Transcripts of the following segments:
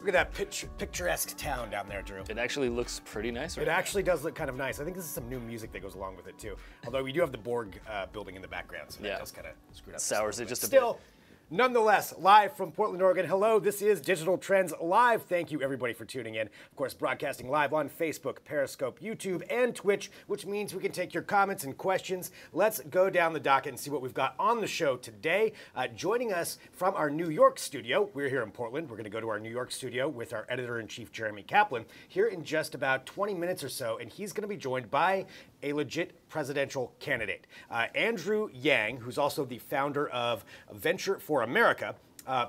Look at that picturesque town down there, Drew. It actually looks pretty nice right It now. actually does look kind of nice. I think this is some new music that goes along with it, too. Although we do have the Borg building in the background, so that does kind of screw it up. Sours it just a Still, bit. Nonetheless, live from Portland, Oregon. Hello, this is Digital Trends Live. Thank you, everybody, for tuning in. Of course, broadcasting live on Facebook, Periscope, YouTube, and Twitch, which means we can take your comments and questions. Let's go down the docket and see what we've got on the show today. Joining us from our New York studio, we're here in Portland. We're going to go to our New York studio with our editor-in-chief, Jeremy Kaplan, here in just about 20 minutes or so, and he's going to be joined by a legit presidential candidate. Andrew Yang, who's also the founder of Venture for America,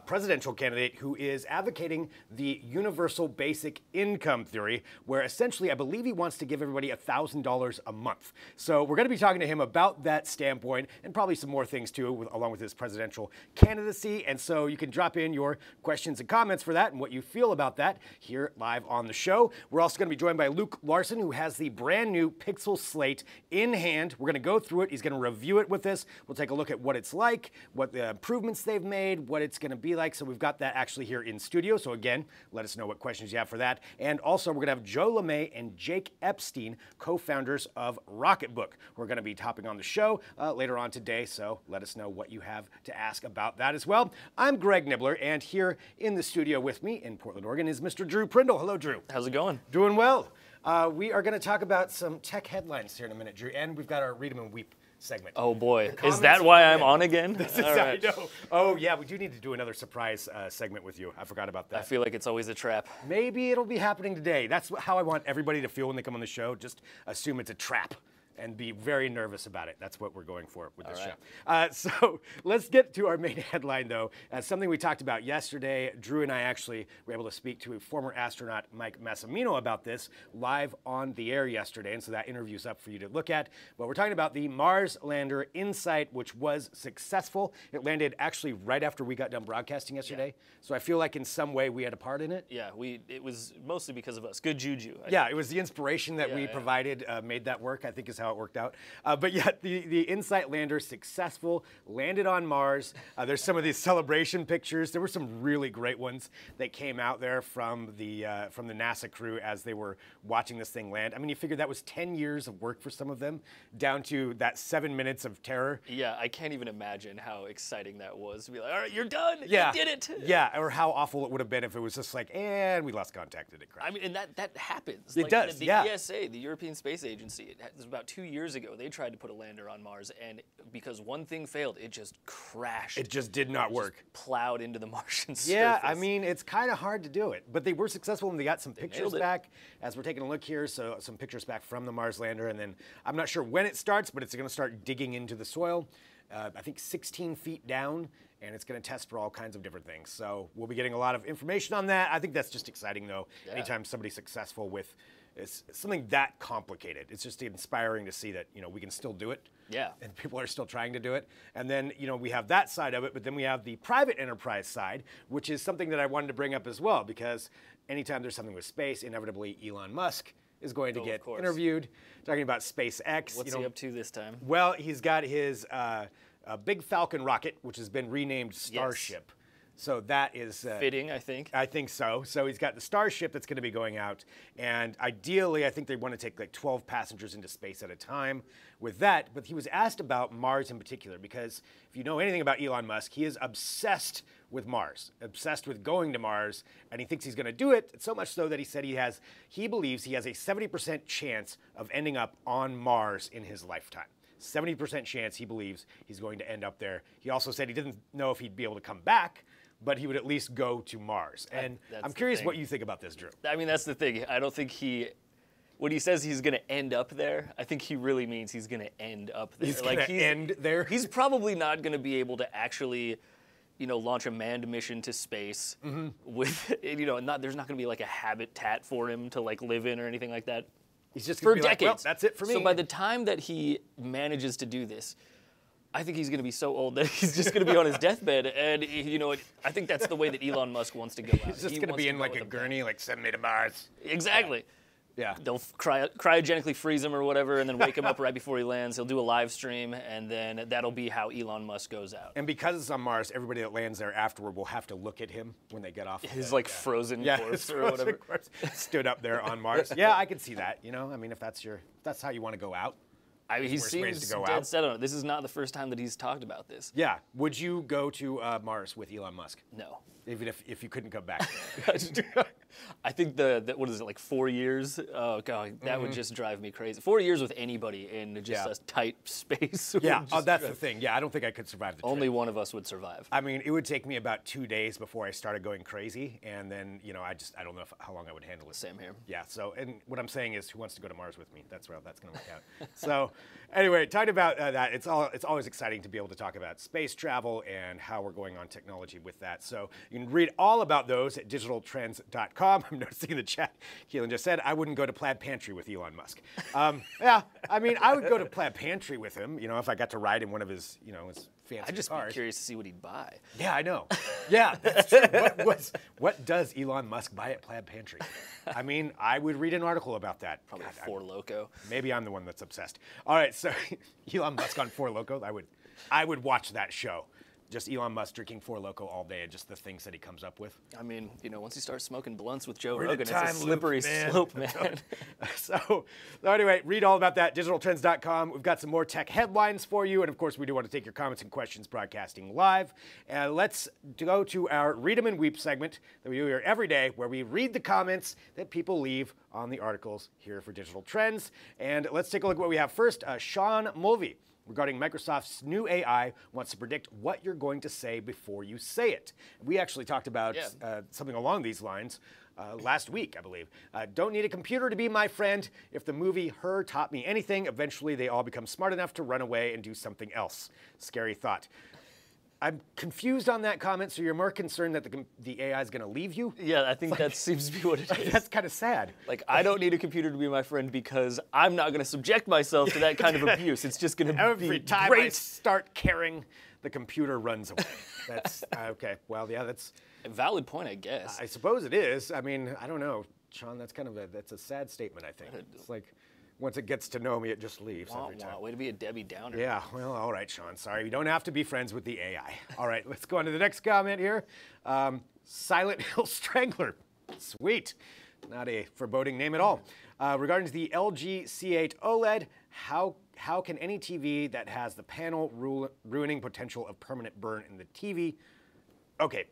presidential candidate who is advocating the universal basic income theory, where essentially I believe he wants to give everybody $1,000 a month. So we're going to be talking to him about that standpoint and probably some more things too, along with his presidential candidacy. And so you can drop in your questions and comments for that and what you feel about that here live on the show. We're also going to be joined by Luke Larson, who has the brand new Pixel Slate in hand. We're going to go through it. He's going to review it with us. We'll take a look at what it's like, what the improvements they've made, what it's going to be like. So we've got that actually here in studio. So again, let us know what questions you have for that. And also we're going to have Joe LeMay and Jake Epstein, co-founders of Rocketbook. We're going to be topping on the show later on today. So let us know what you have to ask about that as well. I'm Greg Nibbler, and here in the studio with me in Portland, Oregon is Mr. Drew Prindle. Hello, Drew. How's it going? Doing well. We are going to talk about some tech headlines here in a minute, Drew, and we've got our Read 'em and Weep segment. Oh boy, is that why I'm on again? This is, I know. Oh yeah, we do need to do another surprise segment with you. I forgot about that. I feel like it's always a trap. Maybe it'll be happening today. That's how I want everybody to feel when they come on the show. Just assume it's a trap and be very nervous about it. That's what we're going for with this show. So let's get to our main headline, though. Something we talked about yesterday. Drew and I actually were able to speak to a former astronaut, Mike Massimino, about this live on the air yesterday, and so that interview's up for you to look at. But we're talking about the Mars lander InSight, which was successful. It landed actually right after we got done broadcasting yesterday, so I feel like in some way we had a part in it. Yeah, it was mostly because of us. Good juju. Yeah, it was the inspiration that we provided made that work, I think is how it worked out. But yet the InSight lander successful, landed on Mars. There's some of these celebration pictures. There were some really great ones that came out there from the NASA crew as they were watching this thing land. I mean, you figure that was 10 years of work for some of them, down to that 7 minutes of terror. Yeah, I can't even imagine how exciting that was to be like, all right, you're done. Yeah. You did it. Yeah, or how awful it would have been if it was just like, and we lost contact and it crashed. I mean, and that happens. It does, the yeah. ESA, the European Space Agency, it was about 2 years ago, they tried to put a lander on Mars, and because one thing failed, it just crashed. It just did not work. Just plowed into the Martian surface. Yeah, I mean, it's kind of hard to do it, but they were successful and they got some pictures back as we're taking a look here. So some pictures back from the Mars lander, and then I'm not sure when it starts, but it's going to start digging into the soil. I think 16 feet down, and it's going to test for all kinds of different things. So we'll be getting a lot of information on that. I think that's just exciting, though. Yeah. Anytime somebody's successful with something that complicated, it's just inspiring to see that, you know, we can still do it. Yeah. And people are still trying to do it. And then, you know, we have that side of it, but then we have the private enterprise side, which is something that I wanted to bring up as well, because anytime there's something with space, inevitably Elon Musk is going to get interviewed, talking about SpaceX. What's he up to this time? Well, he's got his Big Falcon rocket, which has been renamed Starship. Yes. So that is fitting, I think. I think so. So he's got the Starship that's going to be going out, and ideally, I think they want to take like 12 passengers into space at a time with that. But he was asked about Mars in particular, because if you know anything about Elon Musk, he is obsessed with Mars, obsessed with going to Mars, and he thinks he's going to do it. So much so that he said he believes he has a 70% chance of ending up on Mars in his lifetime. 70% chance he believes he's going to end up there. He also said he didn't know if he'd be able to come back, but he would at least go to Mars. And I'm curious what you think about this, Drew. I mean, that's the thing. I don't think when he says he's going to end up there, I think he really means he's going to end up there. He's going to end there? He's probably not going to be able to actually, you know, launch a manned mission to space with, you know, there's not going to be like a habitat for him to like live in or anything like that. He's just for decades. Like, well, that's it for me. So by the time that he manages to do this, I think he's going to be so old that he's just going to be on his deathbed. And, you know, I think that's the way that Elon Musk wants to go out. He's just going to be in like a gurney, like, send me to Mars. Exactly. Yeah. They'll cryogenically freeze him or whatever, and then wake him up right before he lands. He'll do a live stream, and then that'll be how Elon Musk goes out. And because it's on Mars, everybody that lands there afterward will have to look at him when they get off. His like frozen corpse or whatever. Corpse stood up there on Mars. Yeah, I can see that. You know, I mean, if that's how you want to go out. I mean, he seems dead set on it. This is not the first time that he's talked about this. Yeah. Would you go to Mars with Elon Musk? No. Even if you couldn't come back. I think what is it, like 4 years? Oh god, that would just drive me crazy. 4 years with anybody in just a tight space. Yeah, that's the thing. Yeah, I don't think I could survive the trip. Only one of us would survive. I mean, it would take me about 2 days before I started going crazy, and then I don't know how long I would handle it. Same here. Yeah. So, and what I'm saying is, who wants to go to Mars with me? That's where that's going to work out. So, anyway, talking about that, it's always exciting to be able to talk about space travel and how we're going on technology with that. So you can read all about those at digitaltrends.com. I'm noticing in the chat, Keelan just said, I wouldn't go to Plaid Pantry with Elon Musk. Yeah, I mean, I would go to Plaid Pantry with him, if I got to ride in one of his, his fancy cars. I'd just be curious to see what he'd buy. Yeah, I know. Yeah, that's true. What does Elon Musk buy at Plaid Pantry? I mean, I would read an article about that. Probably Four Loko. Maybe I'm the one that's obsessed. All right, so Elon Musk on Four Loko, I would watch that show. Just Elon Musk drinking Four Loko all day and just the things that he comes up with. I mean, once you start smoking blunts with Joe Rogan, it's a slippery slope, man. So anyway, read all about that, digitaltrends.com. We've got some more tech headlines for you. And of course, we do want to take your comments and questions broadcasting live. And let's go to our Read 'em and Weep segment that we do here every day, where we read the comments that people leave on the articles here for Digital Trends. And let's take a look at what we have first. Sean Mulvey, regarding Microsoft's new AI, wants to predict what you're going to say before you say it. We actually talked about something along these lines last week, I believe. Don't need a computer to be my friend. If the movie Her taught me anything, eventually they all become smart enough to run away and do something else. Scary thought. I'm confused on that comment, so you're more concerned that the AI is going to leave you? Yeah, I think that seems to be what it is. That's kind of sad. Like, I don't need a computer to be my friend because I'm not going to subject myself to that kind of abuse. It's just going to be every time I start caring, the computer runs away. That's, okay, well, yeah, that's... a valid point, I guess. I suppose it is. I mean, I don't know, Sean, that's a sad statement, I think. It's like... once it gets to know me, it just leaves every time. Way to be a Debbie Downer. Yeah, well, all right, Sean. Sorry, you don't have to be friends with the AI. All right, let's go on to the next comment here. Silent Hill Strangler. Sweet. Not a foreboding name at all. Regarding the LG C8 OLED, how can any TV that has the panel ruining potential of permanent burn in the TV... Okay,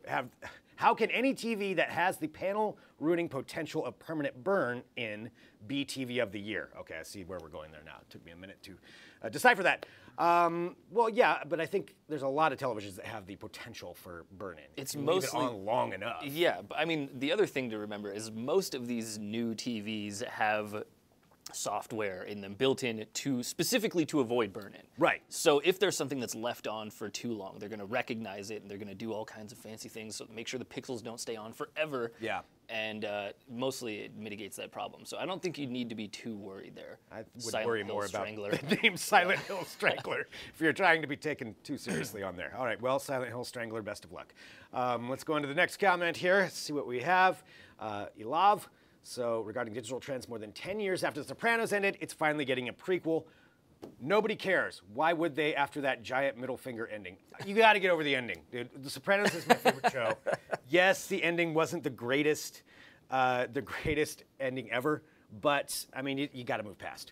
how can any TV that has the panel ruining potential of permanent burn in be TV of the year? Okay, I see where we're going there now. It took me a minute to decipher that. Well, yeah, but I think there's a lot of televisions that have the potential for burn-in. It's mostly leave it on long enough. Yeah, but I mean, the other thing to remember is most of these new TVs have software in them built in specifically to avoid burn-in. Right. So if there's something that's left on for too long, they're going to recognize it and they're going to do all kinds of fancy things to make sure the pixels don't stay on forever. Yeah. And mostly it mitigates that problem. So I don't think you'd need to be too worried there. I would worry more about the name Silent Hill Strangler if you're trying to be taken too seriously on there. All right, well, Silent Hill Strangler, best of luck. Let's go on to the next comment here, see what we have. Elav. So regarding digital trends, more than 10 years after The Sopranos ended, it's finally getting a prequel. Nobody cares. Why would they after that giant middle finger ending? You got to get over the ending, dude. The Sopranos is my favorite show. Yes, the ending wasn't the greatest ending ever, but I mean, you got to move past.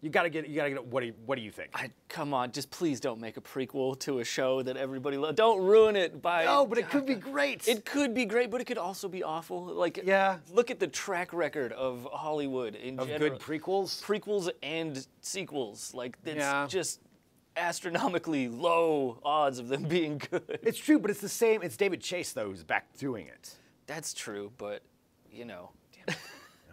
You got to get. What do you think? Come on, just please don't make a prequel to a show that everybody loves. Don't ruin it by. No, but it could be great. It could be great, but it could also be awful. Like, yeah. Look at the track record of Hollywood in general. Of good prequels? Prequels and sequels. Like, it's just astronomically low odds of them being good. It's true, but it's the same. It's David Chase, though, who's back doing it. That's true, but, damn it.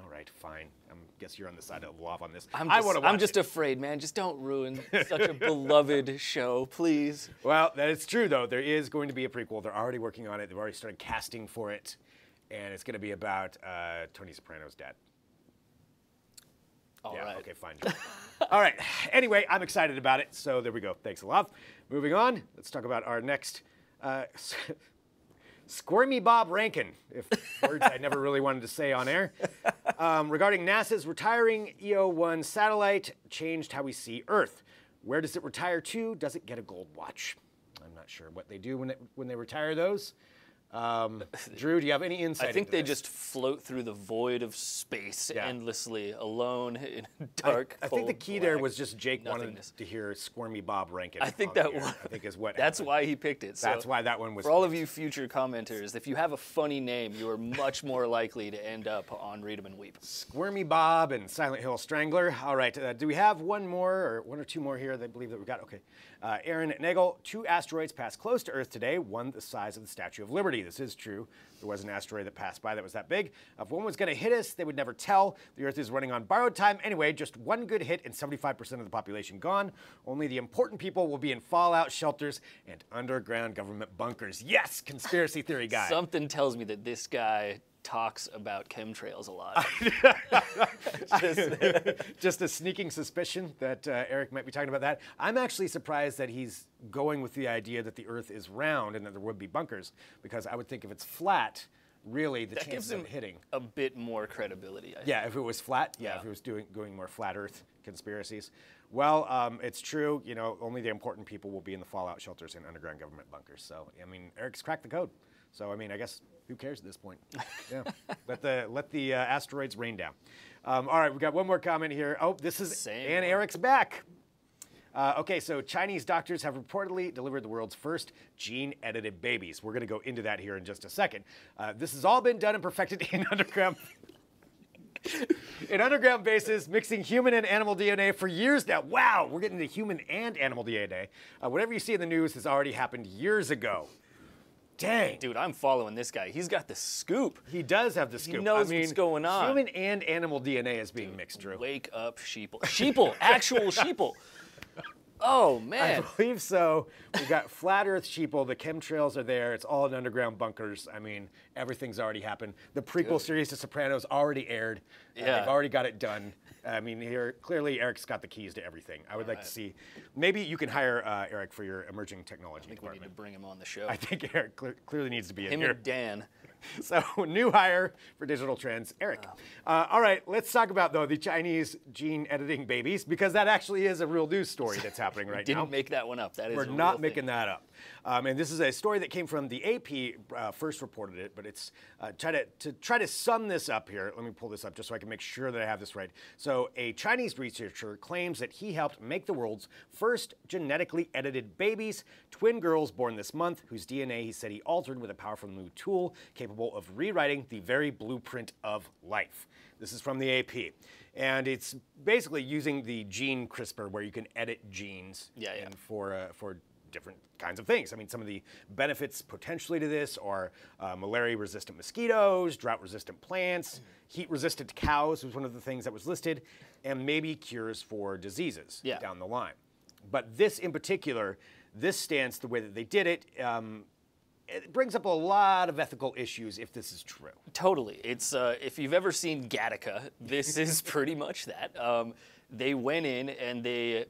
All right, fine. I guess you're on the side of love on this. I'm just afraid, man. Just don't ruin such a beloved show, please. Well, that is true, though. There is going to be a prequel. They're already working on it. They've already started casting for it. And it's going to be about Tony Soprano's dad. All right. Okay, fine. All right. Anyway, I'm excited about it. So there we go. Thanks a lot. Moving on. Let's talk about our next... Squirmy Bob Rankin, if words I never really wanted to say on air. Regarding NASA's retiring EO-1 satellite, changed how we see Earth. Where does it retire to? Does it get a gold watch? I'm not sure what they do when they retire those. Drew, do you have any insight? I think into they this? just float through the void of space endlessly, alone in dark. I think the cold, key there black was just Jake wanted nothingness. to hear Squirmy Bob Rankin. I think on that the air, was. I think is what. That's happened. why he picked it. So That's why that one was. For all of you future commenters, if you have a funny name, you are much more likely to end up on Read 'em and Weep. Squirmy Bob and Silent Hill Strangler. All right, do we have one or two more here? They believe that we got. Okay, Aaron Nagel. 2 asteroids passed close to Earth today. One the size of the Statue of Liberty. This is true. There was an asteroid that passed by that was that big. If one was going to hit us, they would never tell. The Earth is running on borrowed time. Anyway, just one good hit and 75% of the population gone. Only the important people will be in fallout shelters and underground government bunkers. Yes, conspiracy theory guy. Something tells me that this guy talks about chemtrails a lot. Just a sneaking suspicion that Eric might be talking about that. I'm actually surprised that he's going with the idea that the Earth is round and that there would be bunkers, because I would think if it's flat, really the That chances gives him of hitting. a bit more credibility. I think. Yeah, if it was flat, Yeah. if it was doing more flat Earth conspiracies. Well, it's true. You know, only the important people will be in the fallout shelters and underground government bunkers. So, I mean, Eric's cracked the code. So, I mean, I guess who cares at this point? Yeah, let the asteroids rain down. All right, we got one more comment here. Oh, this is Same and one. Eric's back. Okay, so Chinese doctors have reportedly delivered the world's first gene-edited babies. We're going to go into that here in just a second. This has all been done and perfected in underground. In underground bases, mixing human and animal DNA for years now. Wow, we're getting to human and animal DNA. Whatever you see in the news has already happened years ago. Dang. Dude, I'm following this guy. He's got the scoop. He does have the scoop. knows what's going on. Human and animal DNA is being mixed, Drew. Wake up, sheeple. Sheeple, actual sheeple. Oh, I man. believe so. We've got flat Earth sheeple. The chemtrails are there. It's all in underground bunkers. I mean, everything's already happened. The prequel series to Sopranos already aired. Yeah. They've already got it done. I mean, here clearly Eric's got the keys to everything. I would like to see. Maybe you can hire Eric for your emerging technology I think we need to department. bring him on the show. I think Eric clearly needs to be in Him here. and Dan. So, new hire for Digital Trends, Eric. All right, let's talk about, though, the Chinese gene editing babies, because that actually is a real news story that's happening right now. Didn't make that one up. That is We're a real not thing. making that up. And this is a story that came from the AP, first reported it, but it's try to sum this up here. Let me pull this up just so I can make sure that I have this right. So a Chinese researcher claims that he helped make the world's first genetically edited babies, twin girls born this month, whose DNA he said he altered with a powerful new tool capable of rewriting the very blueprint of life. This is from the AP. And it's basically using the gene CRISPR, where you can edit genes and for different kinds of things. I mean, some of the benefits potentially to this are malaria-resistant mosquitoes, drought-resistant plants, heat-resistant cows was one of the things that was listed, and maybe cures for diseases down the line. But this in particular, this stance, the way that they did it, it brings up a lot of ethical issues if this is true. Totally. It's if you've ever seen Gattaca, this is pretty much that. They went in and they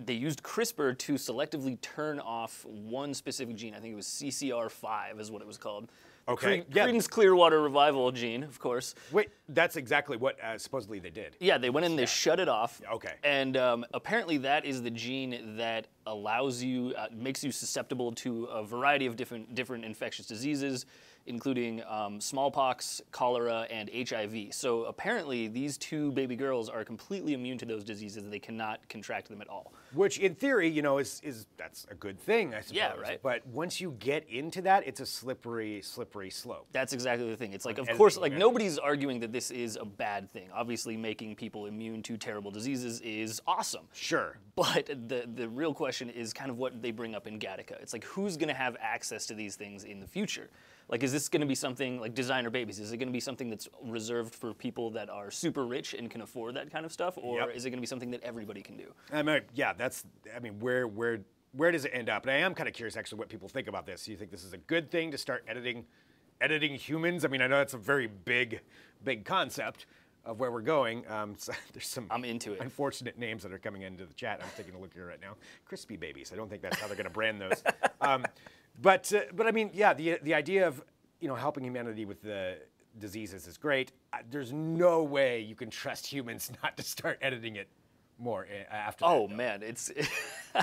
used CRISPR to selectively turn off one specific gene. I think it was CCR5 is what it was called. Okay. Creedence Clearwater Revival gene, of course. Wait, that's exactly what supposedly they did. Yeah, they went in, they shut it off. Okay. And apparently that is the gene that allows you, makes you susceptible to a variety of different infectious diseases, including smallpox, cholera, and HIV. So apparently these 2 baby girls are completely immune to those diseases. They cannot contract them at all. Which, in theory, you know, is that's a good thing, I suppose. Yeah, right. But once you get into that, it's a slippery slope. That's exactly the thing. It's like, of editing, course, like yeah. nobody's arguing that this is a bad thing. Obviously, making people immune to terrible diseases is awesome. Sure. But the real question is kind of what they bring up in Gattaca. It's like, who's going to have access to these things in the future? Like, is this going to be something like designer babies? Is it going to be something that's reserved for people that are super rich and can afford that kind of stuff? Or is it going to be something that everybody can do? I mean, yeah, where does it end up? And I am kind of curious, actually, what people think about this. Do you think this is a good thing to start editing humans? I mean, I know it's a very big concept of where we're going. So there's some I'm into it. unfortunate names that are coming into the chat. I'm taking a look here right now. Crispy babies. I don't think that's how they're going to brand those. But I mean, yeah, the idea of helping humanity with the diseases is great. There's no way you can trust humans not to start editing it more after. Oh that, man, it's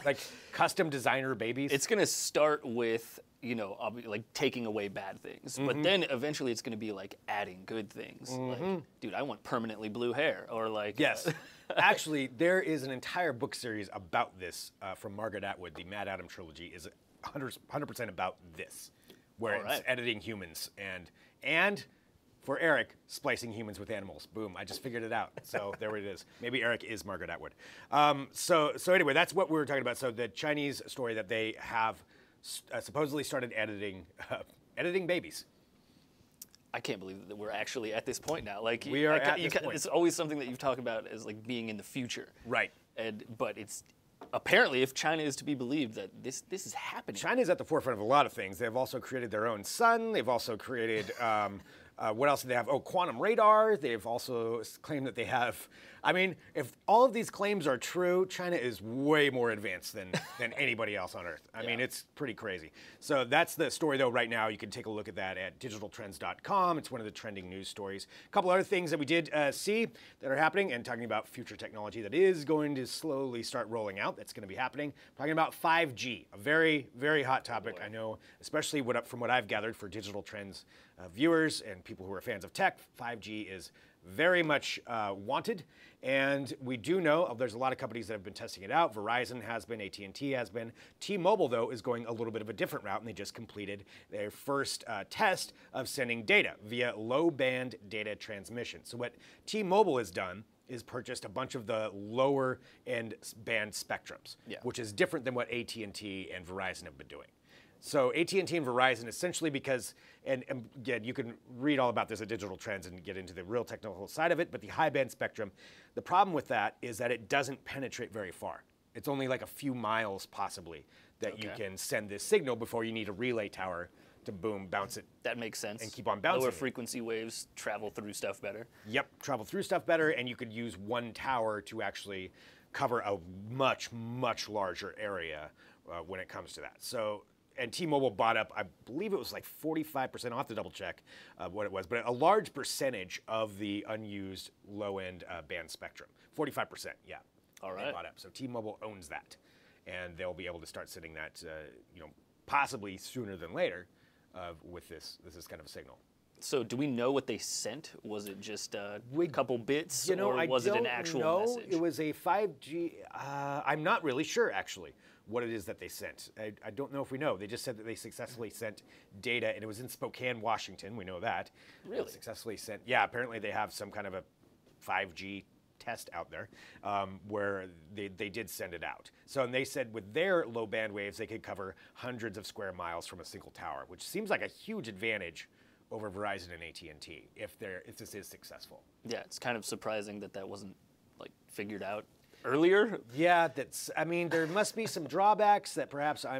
like custom designer babies. it's gonna start with like taking away bad things, but then eventually it's gonna be like adding good things. Like, dude, I want permanently blue hair, or like Yes. Actually, there is an entire book series about this from Margaret Atwood. The Mad Adam trilogy is 100% about this, where All it's right. editing humans and for Eric, splicing humans with animals. Boom, I just figured it out. So there it is. Maybe Eric is Margaret Atwood. So anyway, that's what we were talking about. So the Chinese story that they have supposedly started editing babies. I can't believe that we're actually at this point now. Like We are at this point. It's always something that you've talked about as like being in the future, Right. but it's apparently, if China is to be believed, that this is happening. China's at the forefront of a lot of things. They've also created their own sun. They've also created, what else do they have? Oh, quantum radar. They've also claimed that they have, I mean, if all of these claims are true, China is way more advanced than anybody else on Earth. I mean, it's pretty crazy. So that's the story, though, right now. You can take a look at that at digitaltrends.com. It's one of the trending news stories. A couple other things that we did see that are happening, and talking about future technology that is going to slowly start rolling out. That's going to be happening. Talking about 5G, a very, very hot topic. I know, especially from what I've gathered for Digital Trends viewers and people who are fans of tech, 5G is very much wanted. And we do know there's a lot of companies that have been testing it out. Verizon has been, AT&T has been. T-Mobile, though, is going a little bit of a different route, and they just completed their first test of sending data via low-band data transmission. So what T-Mobile has done is purchased a bunch of the lower end band spectrums, which is different than what AT&T and Verizon have been doing. So AT&T and Verizon, essentially because, and again, you can read all about this at Digital Trends and get into the real technical side of it, but the high band spectrum, the problem with that is that it doesn't penetrate very far. It's only like a few miles possibly that you can send this signal before you need a relay tower to boom, bounce it. That makes sense. And keep on bouncing. Lower frequency waves travel through stuff better. Yep, travel through stuff better, and you could use one tower to actually cover a much, much larger area when it comes to that. So, and T-Mobile bought up, I believe it was like 45%, I'll have to double check what it was, but a large percentage of the unused low-end band spectrum. 45%, yeah. All right. They bought up. So T-Mobile owns that, and they'll be able to start sending that, possibly sooner than later with this. This is kind of a signal. So do we know what they sent? Was it just a couple bits, or I was it an don't actual know. message? It was a 5G. I'm not really sure, actually, what it is that they sent. I don't know if we know. They just said that they successfully sent data, and it was in Spokane, Washington. We know that. Really? They successfully sent. Yeah, apparently they have some kind of a 5G test out there where they did send it out. So, and they said with their low band waves, they could cover hundreds of square miles from a single tower, which seems like a huge advantage over Verizon and AT&T if this is successful. Yeah, it's kind of surprising that wasn't like figured out earlier. Yeah, I mean, there must be some drawbacks that perhaps I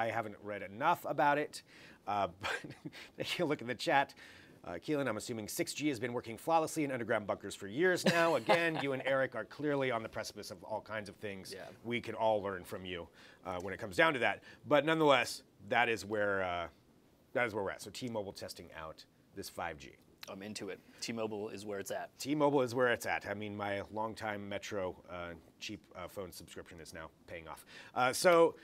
haven't read enough about it. But if you look at the chat, Keelan, I'm assuming 6G has been working flawlessly in underground bunkers for years now. Again, you and Eric are clearly on the precipice of all kinds of things. Yeah. We can all learn from you when it comes down to that. But nonetheless, that is where we're at. So T-Mobile testing out this 5G. I'm into it. T-Mobile is where it's at. T-Mobile is where it's at. I mean, my longtime Metro cheap phone subscription is now paying off. So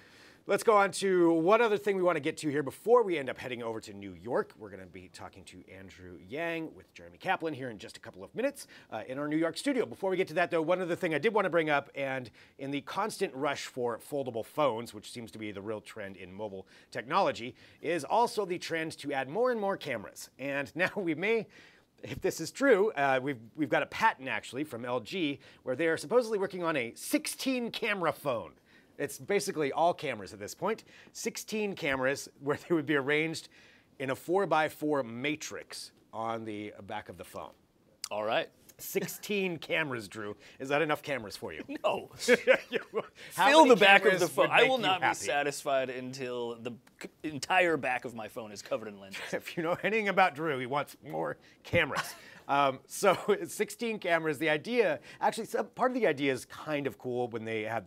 let's go on to one other thing we want to get to here before we end up heading over to New York. We're going to be talking to Andrew Yang with Jeremy Kaplan here in just a couple of minutes in our New York studio. Before we get to that, though, one other thing I did want to bring up, and in the constant rush for foldable phones, which seems to be the real trend in mobile technology, is also the trend to add more and more cameras. And now we may, if this is true, we've got a patent actually from LG where they are supposedly working on a 16-camera phone. It's basically all cameras at this point. 16 cameras where they would be arranged in a 4x4 matrix on the back of the phone. All right. 16 cameras, Drew. Is that enough cameras for you? No. How Fill many the back of cameras the phone. would I make will you not be happy? satisfied until the entire back of my phone is covered in lenses. If you know anything about Drew, he wants more cameras. So 16 cameras. The idea, actually, part of the idea is kind of cool when they have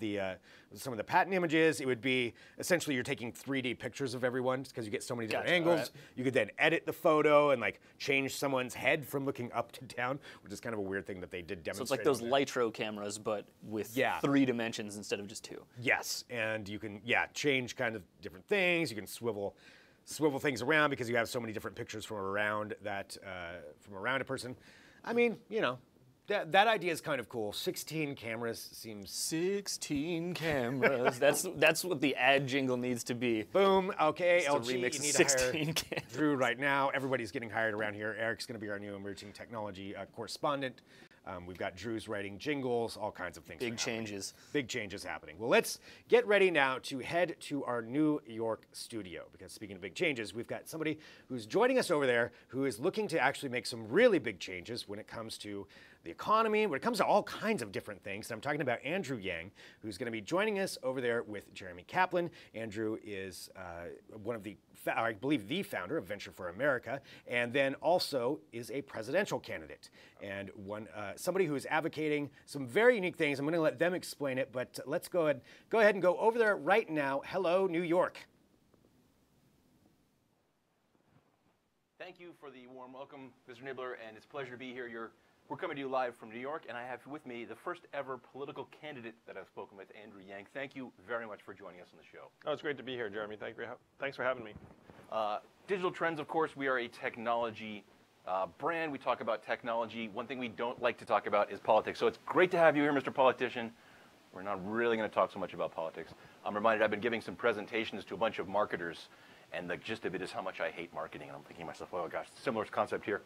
some of the patent images. It would be essentially you're taking 3D pictures of everyone because you get so many different angles. Right. You could then edit the photo and like change someone's head from looking up to down, which is kind of a weird thing that they did demonstrate. So it's like those Litro cameras, but with 3 dimensions instead of just 2. Yes, and you can change kind of different things. You can swivel things around because you have so many different pictures from around a person. I mean, that idea is kind of cool. 16 cameras seems... 16 cameras. That's what the ad jingle needs to be. Boom. Okay, LG, you need 16 to hire Drew right now. Everybody's getting hired around here. Eric's going to be our new emerging technology correspondent. We've got Drew's writing jingles, all kinds of things. Big changes. Big changes happening. Well, let's get ready now to head to our New York studio, because speaking of big changes, we've got somebody who's joining us over there who is looking to actually make some really big changes when it comes to the economy, when it comes to all kinds of different things. And I'm talking about Andrew Yang, who's going to be joining us over there with Jeremy Kaplan. Andrew is one of the, I believe, the founder of Venture for America, and then also is a presidential candidate, and somebody who is advocating some very unique things. I'm going to let them explain it, but let's go ahead and go over there right now. Hello, New York. Thank you for the warm welcome, Mr. Nibbler, and it's a pleasure to be here. We're coming to you live from New York, and I have with me the first ever political candidate that I've spoken with, Andrew Yang. Thank you very much for joining us on the show. Oh, it's great to be here, Jeremy. Thanks for having me. Digital Trends, of course, we are a technology brand. We talk about technology. One thing we don't like to talk about is politics. So it's great to have you here, Mr. Politician. We're not really going to talk so much about politics. I'm reminded I've been giving some presentations to a bunch of marketers, and the gist of it is how much I hate marketing. And I'm thinking to myself, oh gosh, similar concept here.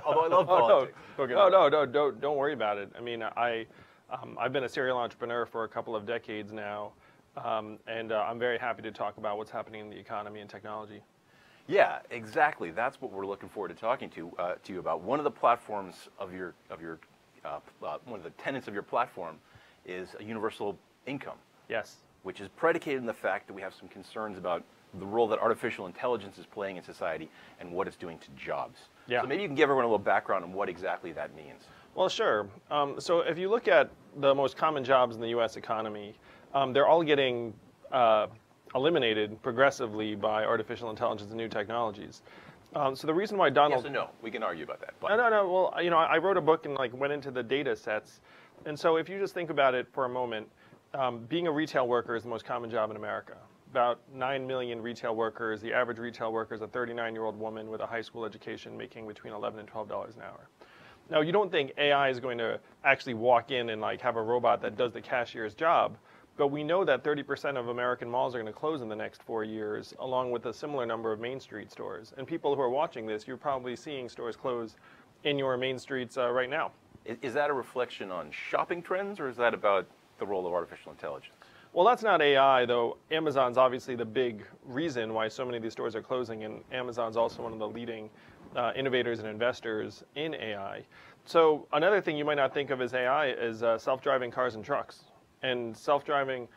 Although I love politics. No, don't worry about it. I mean, I've been a serial entrepreneur for a couple of decades now, and I'm very happy to talk about what's happening in the economy and technology. Yeah, exactly. That's what we're looking forward to talking to you about. One of the platforms of one of the tenets of your platform is a universal income. Yes. Which is predicated on the fact that we have some concerns about the role that artificial intelligence is playing in society and what it's doing to jobs. Yeah. So maybe you can give everyone a little background on what exactly that means. Well, sure. So if you look at the most common jobs in the U.S. economy, they're all getting eliminated progressively by artificial intelligence and new technologies. So the reason why Donald... Yes and no. We can argue about that. But... No. Well, I wrote a book and went into the data sets. And so if you just think about it for a moment, being a retail worker is the most common job in America. About 9 million retail workers. The average retail worker is a 39-year-old woman with a high school education making between $11 and $12 an hour. Now, you don't think AI is going to actually walk in and have a robot that does the cashier's job, but we know that 30% of American malls are going to close in the next 4 years, along with a similar number of Main Street stores. And people who are watching this, you're probably seeing stores close in your main streets right now. Is that a reflection on shopping trends, or is that about the role of artificial intelligence? Well, that's not AI, though. Amazon's obviously the big reason why so many of these stores are closing, and Amazon's also one of the leading innovators and investors in AI. So another thing you might not think of as AI is self-driving cars and trucks. And self-driving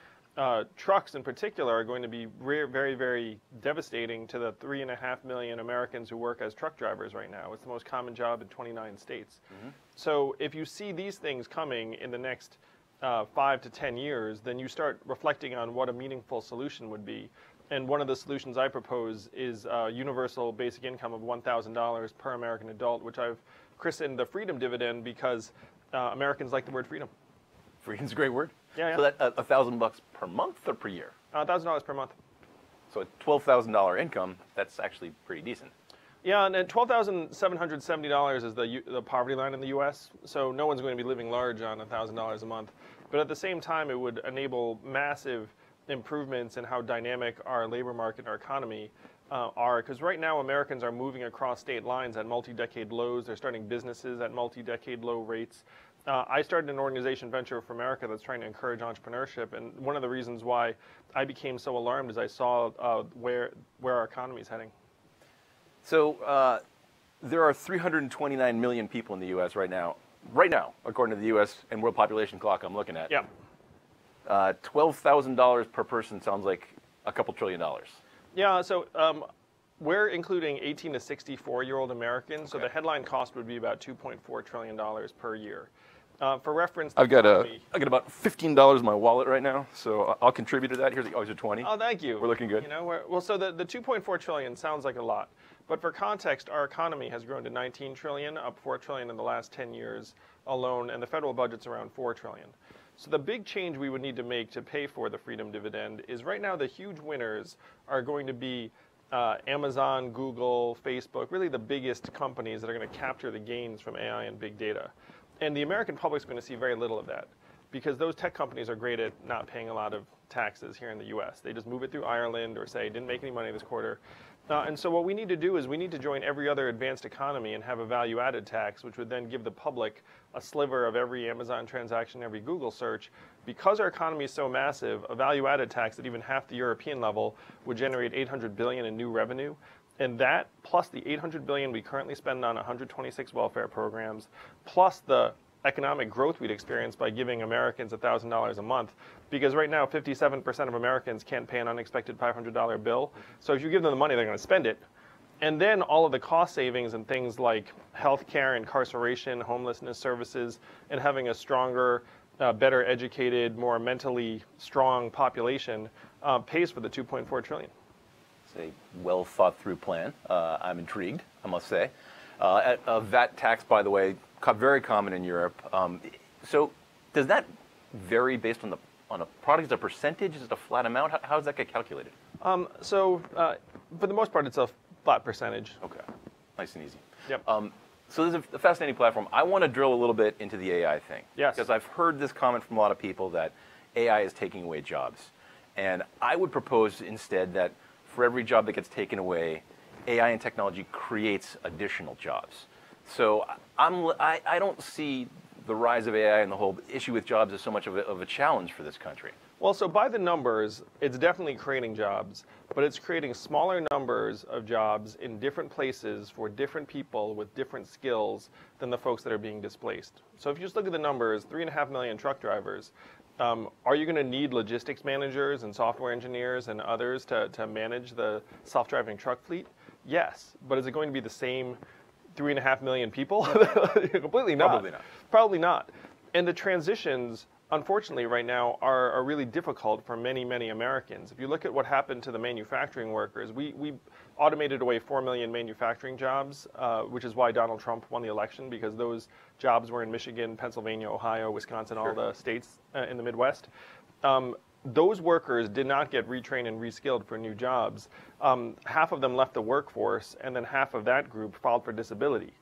trucks in particular are going to be very, very devastating to the 3.5 million Americans who work as truck drivers right now. It's the most common job in 29 states. Mm-hmm. So if you see these things coming in the next 5 to 10 years, then you start reflecting on what a meaningful solution would be. And one of the solutions I propose is a universal basic income of $1,000 per American adult, which I've christened the freedom dividend because Americans like the word freedom. Freedom's a great word. Yeah. So that $1,000 per month or per year? $1,000 per month. So at $12,000 income, that's actually pretty decent. Yeah, and $12,770 is the poverty line in the U.S., so no one's going to be living large on $1,000 a month. But at the same time, it would enable massive improvements in how dynamic our labor market and our economy are, because right now Americans are moving across state lines at multi-decade lows. They're starting businesses at multi-decade low rates. I started an organization, Venture for America, that's trying to encourage entrepreneurship, and one of the reasons why I became so alarmed is I saw where our economy is heading. So there are 329 million people in the U.S. right now, according to the U.S. and World Population Clock I'm looking at. Yeah. $12,000 per person sounds like a couple $1 trillion. Yeah, so we're including 18 to 64-year-old Americans, so the headline cost would be about $2.4 trillion per year. For reference, I've got about $15 in my wallet right now, so I'll contribute to that. Here's a 20. Oh, thank you. We're looking good. You know, well, so the 2.4 trillion sounds like a lot, but for context, our economy has grown to 19 trillion, up 4 trillion in the last 10 years alone, and the federal budget's around 4 trillion. So the big change we would need to make to pay for the freedom dividend is right now the huge winners are going to be Amazon, Google, Facebook, really the biggest companies that are going to capture the gains from AI and big data. And the American public's going to see very little of that because those tech companies are great at not paying a lot of taxes here in the US. They just move it through Ireland or say, didn't make any money this quarter. And so what we need to do is we need to join every other advanced economy and have a value-added tax, which would then give the public a sliver of every Amazon transaction, every Google search. Because our economy is so massive, a value-added tax at even half the European level would generate $800 billion in new revenue. And that, plus the $800 billion we currently spend on 126 welfare programs, plus the economic growth we'd experience by giving Americans $1,000 a month, because right now 57% of Americans can't pay an unexpected $500 bill. So if you give them the money, they're going to spend it. And then all of the cost savings and things like healthcare, incarceration, homelessness services, and having a stronger, better educated, more mentally strong population pays for the $2.4 trillion. It's a well thought through plan. I'm intrigued, I must say. A VAT tax, by the way, very common in Europe. So does that vary based on a product? Is it a percentage? Is it a flat amount? How does that get calculated? For the most part, it's a flat percentage. Okay, nice and easy. Yep. So this is a fascinating platform. I want to drill a little bit into the AI thing. Yes. Because I've heard this comment from a lot of people that AI is taking away jobs. And I would propose instead that for every job that gets taken away, AI and technology creates additional jobs. So I don't see the rise of AI and the whole issue with jobs as so much of a challenge for this country. Well, so by the numbers, it's definitely creating jobs, but it's creating smaller numbers of jobs in different places for different people with different skills than the folks that are being displaced. So if you just look at the numbers, 3.5 million truck drivers, are you going to need logistics managers and software engineers and others to manage the self-driving truck fleet? Yes, but is it going to be the same 3.5 million people? Completely not. Probably not. Probably not. And the transitions, unfortunately, right now are really difficult for many, many Americans. If you look at what happened to the manufacturing workers, we automated away 4 million manufacturing jobs, which is why Donald Trump won the election, because those jobs were in Michigan, Pennsylvania, Ohio, Wisconsin, all the states in the Midwest. Those workers did not get retrained and reskilled for new jobs. Half of them left the workforce, and then half of that group filed for disability.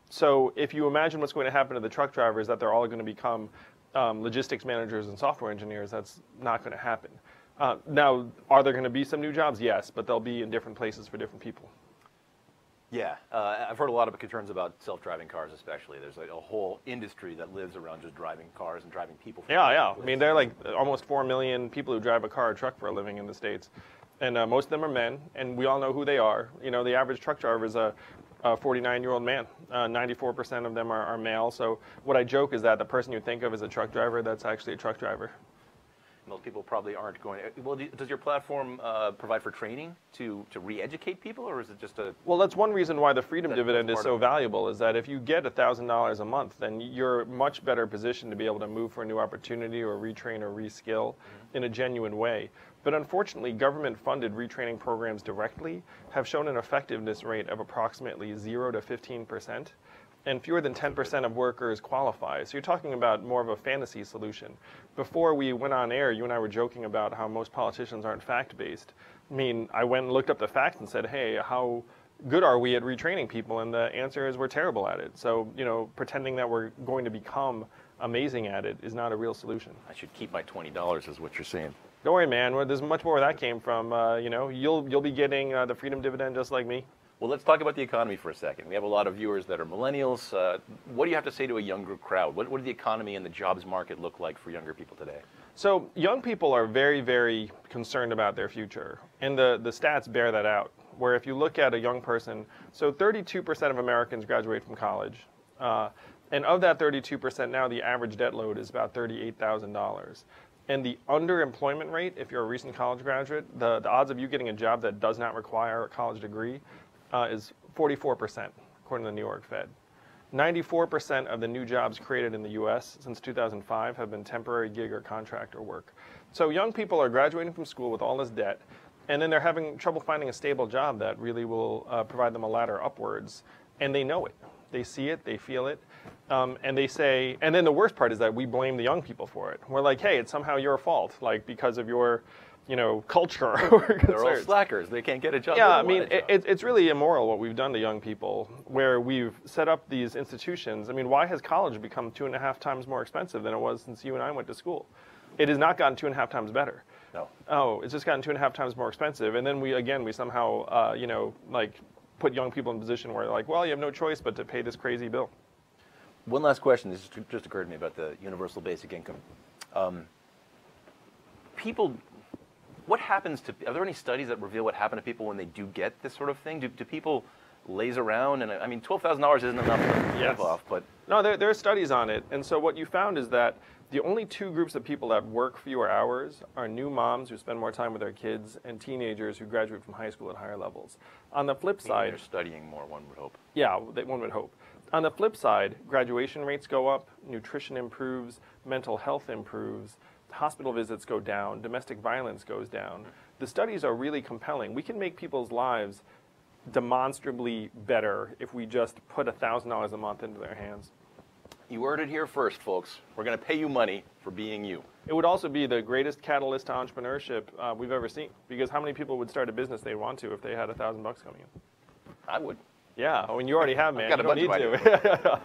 So if you imagine what's going to happen to the truck drivers, that they're all going to become logistics managers and software engineers, that's not going to happen. Now, are there going to be some new jobs? Yes, but they'll be in different places for different people. Yeah, I've heard a lot of concerns about self-driving cars, especially. There's like a whole industry that lives around just driving cars and driving people. Yeah. I mean, there are like almost 4 million people who drive a car or truck for a living in the States. And most of them are men, and we all know who they are. You know, the average truck driver is a 49-year-old man. 94% of them are male. So what I joke is that the person you think of as a truck driver, that's actually a truck driver. Most people probably aren't going to. Well, does your platform provide for training to re-educate people, or is it just a? Well, that's one reason why the freedom dividend is so valuable, is that if you get $1,000 a month, then you're much better positioned to be able to move for a new opportunity or retrain or reskill in a genuine way. But unfortunately, government-funded retraining programs directly have shown an effectiveness rate of approximately 0 to 15%. And fewer than 10% of workers qualify. So you're talking about more of a fantasy solution. Before we went on air, you and I were joking about how most politicians aren't fact-based. I mean, I went and looked up the facts and said, hey, how good are we at retraining people? And the answer is we're terrible at it. So, you know, pretending that we're going to become amazing at it is not a real solution. I should keep my $20 is what you're saying. Don't worry, man. There's much more where that came from. You know, you'll be getting the freedom dividend just like me. Well, let's talk about the economy for a second. We have a lot of viewers that are millennials. What do you have to say to a younger crowd? What do the economy and the jobs market look like for younger people today? So young people are very, very concerned about their future. And the stats bear that out, where if you look at a young person, so 32% of Americans graduate from college. And of that 32%, now the average debt load is about $38,000. And the underemployment rate, if you're a recent college graduate, the odds of you getting a job that does not require a college degree is 44%, according to the New York Fed. 94% of the new jobs created in the US since 2005 have been temporary gig or contractor work. So young people are graduating from school with all this debt, and then they're having trouble finding a stable job that really will provide them a ladder upwards, and they know it. They see it, they feel it, and they say, and then the worst part is that we blame the young people for it. We're like, hey, it's somehow your fault, like because of your, culture. They're all slackers. They can't get a job. Yeah, I mean, it's really immoral what we've done to young people, where we've set up these institutions. I mean, why has college become 2.5 times more expensive than it was since you and I went to school? It has not gotten 2.5 times better. No. Oh, it's just gotten 2.5 times more expensive. And then we somehow, put young people in a position where they're like, well, you have no choice but to pay this crazy bill. One last question. This just occurred to me about the universal basic income. What happens to? Are there any studies that reveal what happened to people when they do get this sort of thing? Do people laze around? And I mean, $12,000 isn't enough to live off, but no, there are studies on it. And so what you found is that the only two groups of people that work fewer hours are new moms who spend more time with their kids and teenagers who graduate from high school at higher levels. On the flip side, they're studying more. One would hope. Yeah, one would hope. On the flip side, graduation rates go up, nutrition improves, mental health improves, hospital visits go down, domestic violence goes down. The studies are really compelling. We can make people's lives demonstrably better if we just put $1,000 a month into their hands. You heard it here first, folks. We're going to pay you money for being you. It would also be the greatest catalyst to entrepreneurship we've ever seen, because how many people would start a business they'd want to if they had $1,000 coming in? I would. Yeah, I mean, you already have, man. I've got You a don't bunch need of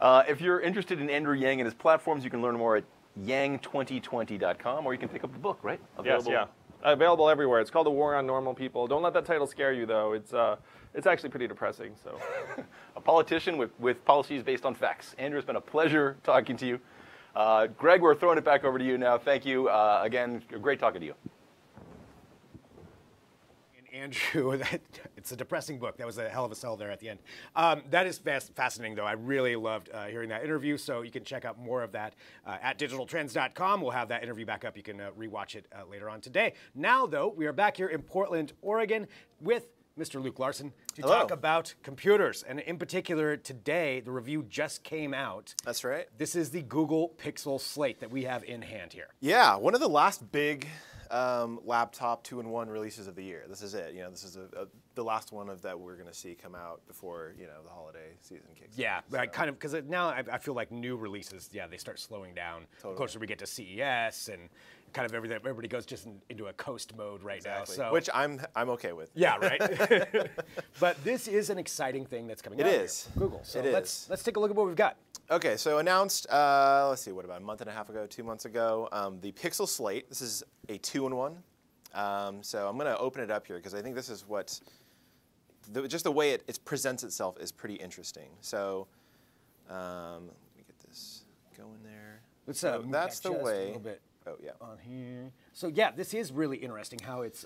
ideas. If you're interested in Andrew Yang and his platforms, you can learn more at yang2020.com, or you can pick up the book, right? Available. Yes, yeah. Available everywhere. It's called The War on Normal People. Don't let that title scare you, though. It's actually pretty depressing. So, a politician with policies based on facts. Andrew, it's been a pleasure talking to you. Greg, we're throwing it back over to you now. Thank you again. Great talking to you. Andrew, it's a depressing book. That was a hell of a sell there at the end. That is fascinating, though. I really loved hearing that interview, so you can check out more of that at digitaltrends.com. We'll have that interview back up. You can rewatch it later on today. Now, though, we are back here in Portland, Oregon with Mr. Luke Larson to talk about computers. And in particular, today, the review just came out. That's right. This is the Google Pixel Slate that we have in hand here. Yeah, one of the last big laptop 2-in-1 releases of the year. This is it. This is the last one of that we're going to see come out before the holiday season kicks in. Yeah, so. Kind of, because now I feel like new releases, they start slowing down. Totally. The closer we get to CES and kind of everybody goes just into a coast mode right now. So, which I'm okay with. Yeah, right. But this is an exciting thing that's coming out. It is. Google. So it is. Let's take a look at what we've got. Okay, so announced, let's see, about a month and a half ago, 2 months ago, the Pixel Slate. This is a 2-in-1. So I'm going to open it up here because I think this is what, just the way it presents itself is pretty interesting. So let me get this going there. Let's so that's the way. A little bit. Oh, yeah. On here. So, yeah, this is really interesting how it's...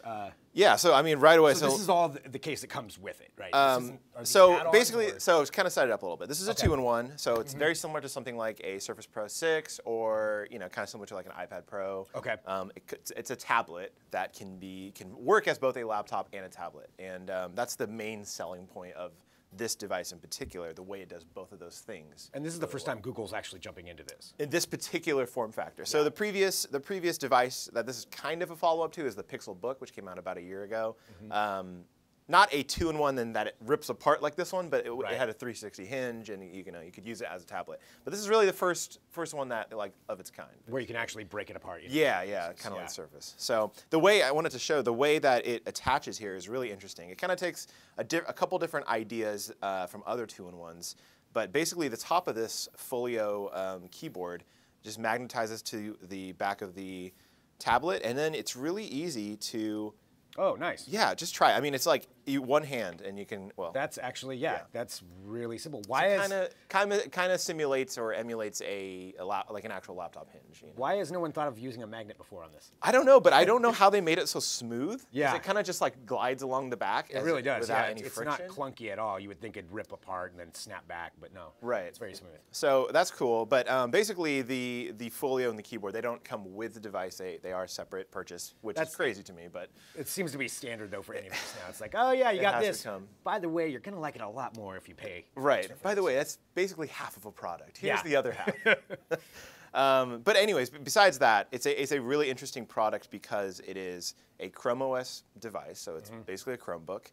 yeah, so, I mean, right away... So this is all the case that comes with it, right? So, basically, so it's kind of set it up a little bit. This is a 2-in-1, so it's very similar to something like a Surface Pro 6 or, kind of similar to like an iPad Pro. Okay. It's a tablet that can work as both a laptop and a tablet. And that's the main selling point of this device in particular, the way it does both of those things. And this is the first time Google's actually jumping into this. In this particular form factor. Yeah. So the previous device that this is kind of a follow-up to is the Pixel Book, which came out about a year ago. Not a 2-in-1 in that it rips apart like this one, but it had a 360 hinge, and you could use it as a tablet. But this is really the first one that of its kind. Where you can actually break it apart. Yeah, kind of like Surface. So the way I wanted to show, the way that it attaches here is really interesting. It kind of takes a couple different ideas from other 2-in-1s, but basically the top of this Folio keyboard just magnetizes to the back of the tablet, and then it's really easy to... Oh, nice. Yeah, just try it. I mean, it's like one hand, and you can, well. That's actually, yeah. That's really simple. Kind of simulates or emulates like an actual laptop hinge. You know? Why has no one thought of using a magnet before on this? I don't know, but I don't know how they made it so smooth. Yeah. It kind of just like glides along the back. It really does, without yeah. any It's friction. not clunky at all. You would think it'd rip apart and then snap back, but no. Right. It's very smooth. So that's cool, but basically the Folio and the keyboard, they don't come with the device. They are a separate purchase, which is crazy to me, but. It seems to be standard, though, for any of this now. It's like, oh, yeah, you got has to this. come. By the way, you're going to like it a lot more if you pay. Right. By the way, that's basically half of a product. Here's Yeah. the other half. But anyways, besides that, it's a really interesting product because it is a Chrome OS device, so it's basically a Chromebook.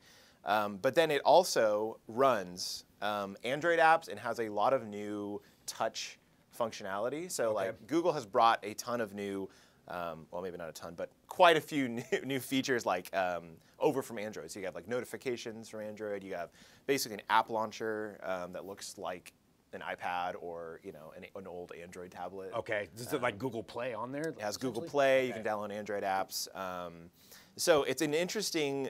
But then it also runs Android apps and has a lot of new touch functionality. So like Google has brought a ton of new, well, maybe not a ton, but quite a few new features like over from Android. So you have like notifications from Android. You have basically an app launcher that looks like an iPad or an old Android tablet. Okay. Is it like Google Play on there? It has Google Play. You can download Android apps. So it's an interesting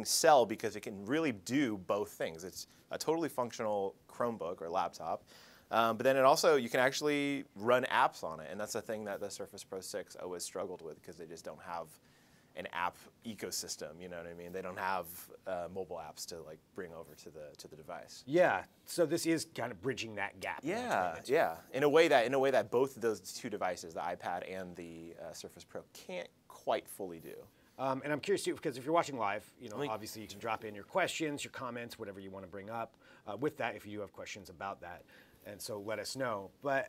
sell because it can really do both things. It's a totally functional Chromebook or laptop, but then you can actually run apps on it, and that's the thing that the Surface Pro 6 always struggled with because they just don't have an app ecosystem. You know what I mean? They don't have mobile apps to like bring over to the device. Yeah. So this is kind of bridging that gap. Yeah. In a way that both of those two devices, the iPad and the Surface Pro, can't quite fully do. And I'm curious too, because if you're watching live, obviously you can drop in your questions, your comments, whatever you want to bring up. With that, if you do have questions about that, and so let us know. But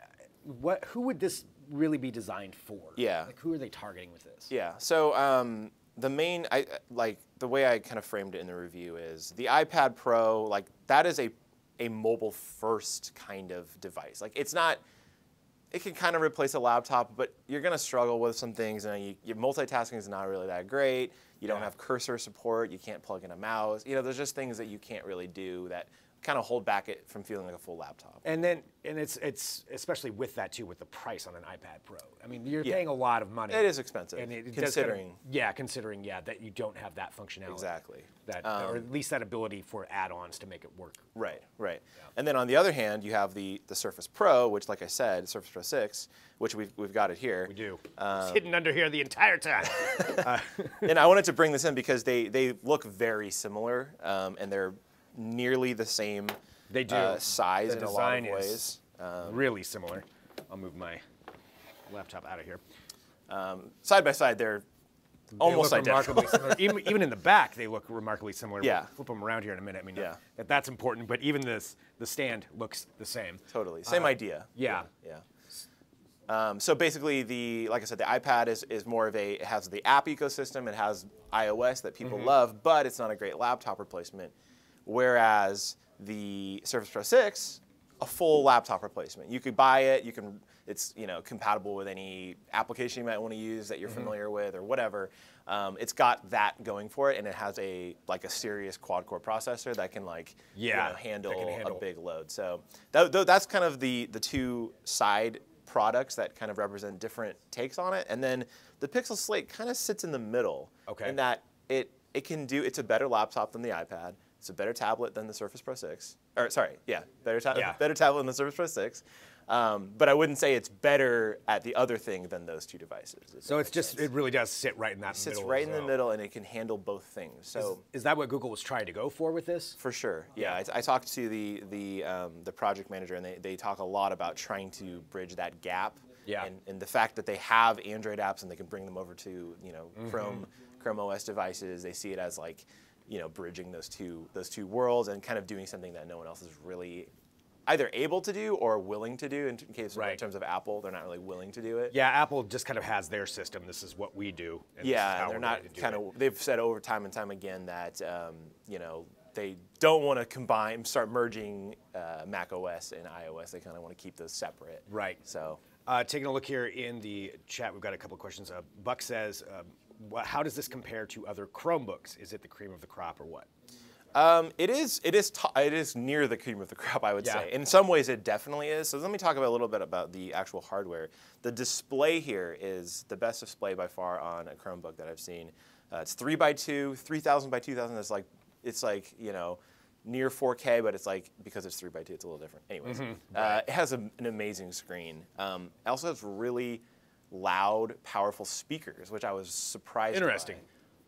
who would this really be designed for? Yeah. Like who are they targeting with this? Yeah. So the main, the way I kind of framed it in the review is the iPad Pro, like that is a mobile first kind of device. Like it's not. It can kind of replace a laptop, but you're going to struggle with some things. Your multitasking is not really that great. You don't have cursor support. You can't plug in a mouse. There's just things that you can't really do that kind of hold back it from feeling like a full laptop. And it's especially with that too, with the price on an iPad Pro. I mean, you're paying a lot of money. It is expensive, and it considering. Considering that you don't have that functionality. Exactly. Or at least that ability for add-ons to make it work. Right. Yeah. And then on the other hand, you have the Surface Pro, which, like I said, Surface Pro 6, which we've got it here. We do. It's hidden under here the entire time. And I wanted to bring this in because they look very similar, and they're nearly the same size in a lot of ways. Really similar. I'll move my laptop out of here. Side by side, they're almost identical. Remarkably similar. Even in the back, they look remarkably similar. Yeah. We'll flip them around here in a minute. I mean, that's important, but even the stand looks the same. Totally. Same idea. Yeah. So basically, like I said, the iPad is more of it has the app ecosystem. It has iOS that people love, but it's not a great laptop replacement. Whereas the Surface Pro 6, a full laptop replacement. You could buy it. It's compatible with any application you might want to use that you're familiar with or whatever. It's got that going for it, and it has a serious quad-core processor that can handle a big load. So that's kind of the two side products that kind of represent different takes on it. And then the Pixel Slate kind of sits in the middle. Okay. In that it's a better laptop than the iPad. It's a better tablet than the Surface Pro 6. Better tablet than the Surface Pro 6. But I wouldn't say it's better at the other thing than those two devices. So it really does sit right in that middle. It sits right in the middle, and it can handle both things. So is that what Google was trying to go for with this? For sure. Yeah. I talked to the project manager, and they talk a lot about trying to bridge that gap. Yeah. And the fact that they have Android apps and they can bring them over to Chrome OS devices, they see it as bridging those two worlds and kind of doing something that no one else is really either able to do or willing to do. In terms of Apple, they're not really willing to do it. Yeah, Apple just kind of has their system. This is what we do. And they're not they've said over time and time again that they don't want to start merging Mac OS and iOS. They kind of want to keep those separate. Right. So taking a look here in the chat, we've got a couple of questions. Buck says, how does this compare to other Chromebooks? Is it the cream of the crop or what? It is near the cream of the crop, I would say. In some ways, it definitely is. So let me talk a little bit about the actual hardware. The display here is the best display by far on a Chromebook that I've seen. It's 3x2, 3000 by 2000. It's like near 4K, but it's like because it's 3x2, it's a little different. Anyways, it has an amazing screen. It also has really loud, powerful speakers, which I was surprised. Interesting.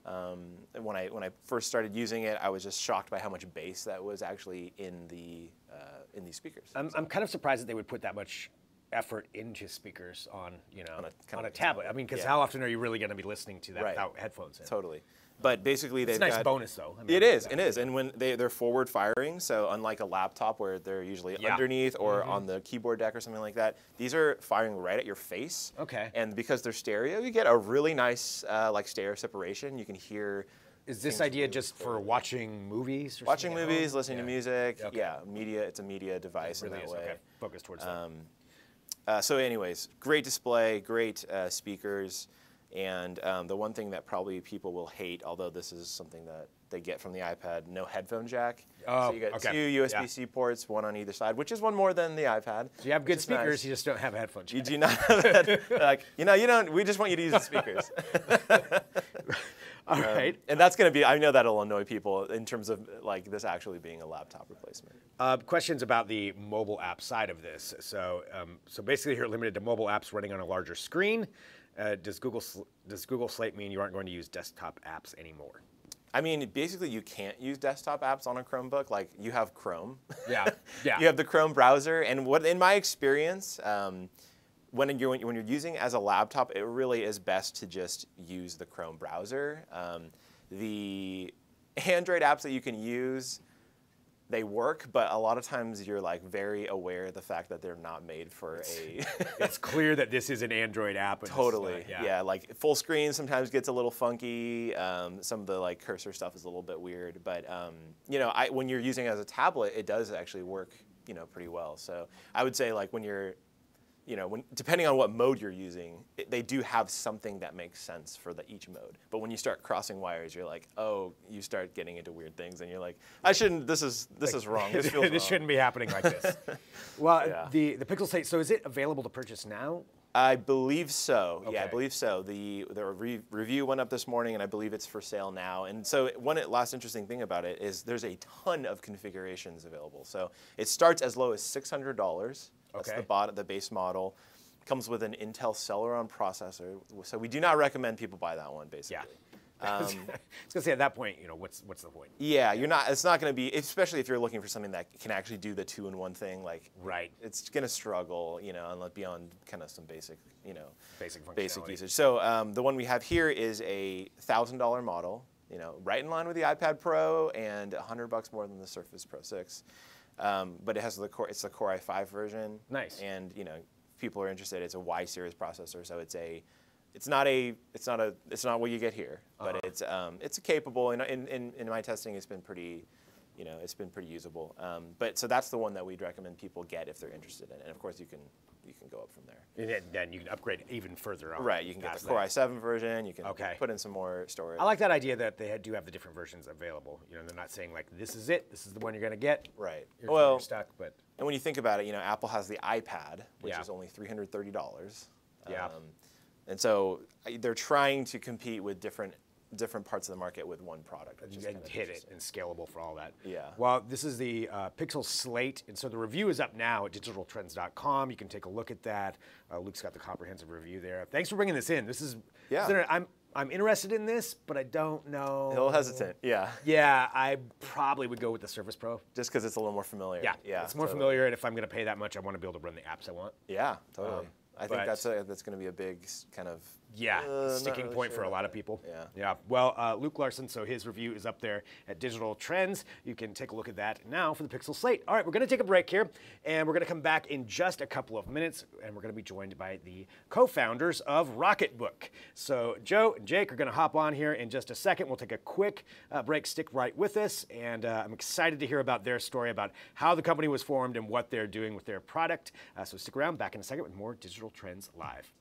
By. When I first started using it, I was just shocked by how much bass that was actually in these speakers. I'm kind of surprised that they would put that much effort into speakers on a tablet. I mean, because how often are you really going to be listening to that without headphones in? Totally. But basically, they've it's a nice got, bonus, though. I mean, it is, and when they're forward firing, so unlike a laptop where they're usually underneath or on the keyboard deck or something like that, these are firing right at your face. Okay. And because they're stereo, you get a really nice like stereo separation. You can hear. Is this idea just for watching movies? Or watching something movies, listening to music. Okay. Yeah, media. It's a media device It really in is. that way. Okay. Focus towards that. So anyways, great display, great speakers, and the one thing that probably people will hate, although this is something that they get from the iPad, no headphone jack. Oh, so you got okay. 2 USB-C ports, one on either side, which is one more than the iPad. So you have good speakers, nice. you just don't have a headphone jack. You do not have that. Like, you don't. We just want you to use the speakers. All right. And that's going to be, I know that'll annoy people in terms of like this actually being a laptop replacement. Questions about the mobile app side of this. So basically you're limited to mobile apps running on a larger screen. Does Google Slate mean you aren't going to use desktop apps anymore? I mean, basically you can't use desktop apps on a Chromebook. Like you have Chrome. Yeah. You have the Chrome browser. And what, in my experience, when you're using it as a laptop, it really is best to just use the Chrome browser. The Android apps that you can use, they work, but a lot of times you're like very aware of the fact that they're not made for a. It's clear that this is an Android app. And Totally, yeah. Like full screen sometimes gets a little funky. Some of the like cursor stuff is a little bit weird, but when you're using it as a tablet, it does actually work, pretty well. So I would say like when you're depending on what mode you're using, they do have something that makes sense for each mode. But when you start crossing wires, you're like, oh, you start getting into weird things, and you're like, I shouldn't. This is wrong. This feels this wrong. shouldn't be happening like this. Well, Yeah. the Pixel Slate. So is it available to purchase now? I believe so. Yeah, I Okay. believe so. The review went up this morning, and I believe it's for sale now. And so one last interesting thing about it is there's a ton of configurations available. So it starts as low as $600. That's Okay. the base model. Comes with an Intel Celeron processor. So we do not recommend people buy that one, basically. I was gonna say at that point, what's the point? Yeah, it's not going to be, especially if you're looking for something that can actually do the 2-in-1 thing. Like, Right. It's going to struggle, and beyond kind of some basic, Basic basic functionality. usage. So the one we have here is a $1,000 model, right in line with the iPad Pro and $100 more than the Surface Pro 6. But it has it's the Core i5 version. Nice. And if people are interested, it's a Y series processor, so it's not what you get here, but it's capable. And in my testing, it's been pretty, it's been pretty usable. But so that's the one that we'd recommend people get if they're interested in it. And of course, you can go up from there. And then you can upgrade even further on. Right, you can get past the Core that. i7 version. You can Okay. put in some more storage. I like that idea that they do have the different versions available. They're not saying like this is it, this is the one you're gonna get. Right. You're Well, stuck, but and when you think about it, Apple has the iPad, which Yeah. is only $330. Yeah. And so they're trying to compete with different parts of the market with one product. Which is and kind of hit it interesting. and scalable for all that. Yeah. Well, this is the Pixel Slate, and so the review is up now at digitaltrends.com. You can take a look at that. Luke's got the comprehensive review there. Thanks for bringing this in. This is I'm interested in this, but I don't know. A little hesitant, yeah. Yeah, I probably would go with the Surface Pro. Just because it's a little more familiar. Yeah, it's more totally. familiar, and if I'm going to pay that much, I want to be able to run the apps I want. Yeah, totally. I think but- that's going to be a big kind of not sticking really point sure for a about lot of that. people. Yeah. Well, Luke Larson, so his review is up there at Digital Trends. You can take a look at that now for the Pixel Slate. All right, we're going to take a break here, and we're going to come back in just a couple of minutes, and we're going to be joined by the co-founders of Rocketbook. So Joe and Jake are going to hop on here in just a second. We'll take a quick break. Stick right with us, and I'm excited to hear about their story about how the company was formed and what they're doing with their product. So stick around. Back in a second with more Digital Trends Live.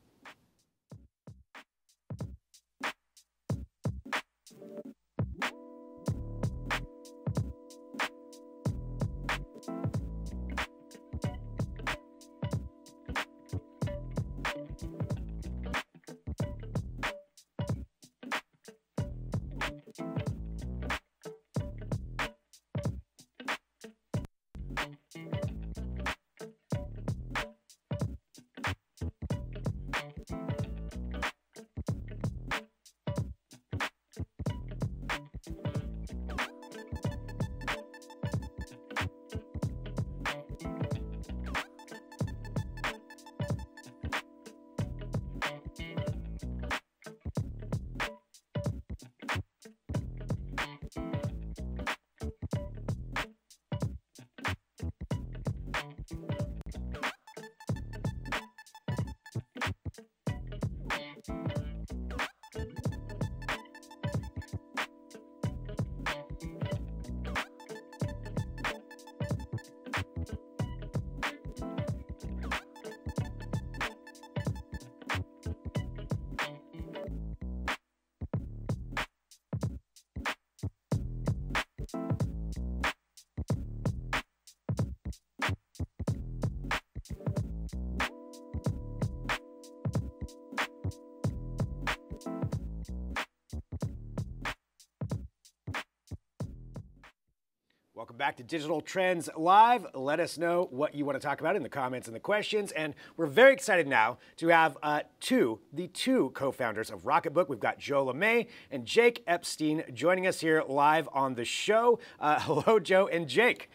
Welcome back to Digital Trends Live. Let us know what you want to talk about in the comments and the questions. And we're very excited now to have the two co-founders of Rocketbook. We've got Joe LeMay and Jake Epstein joining us here live on the show. Hello, Joe and Jake.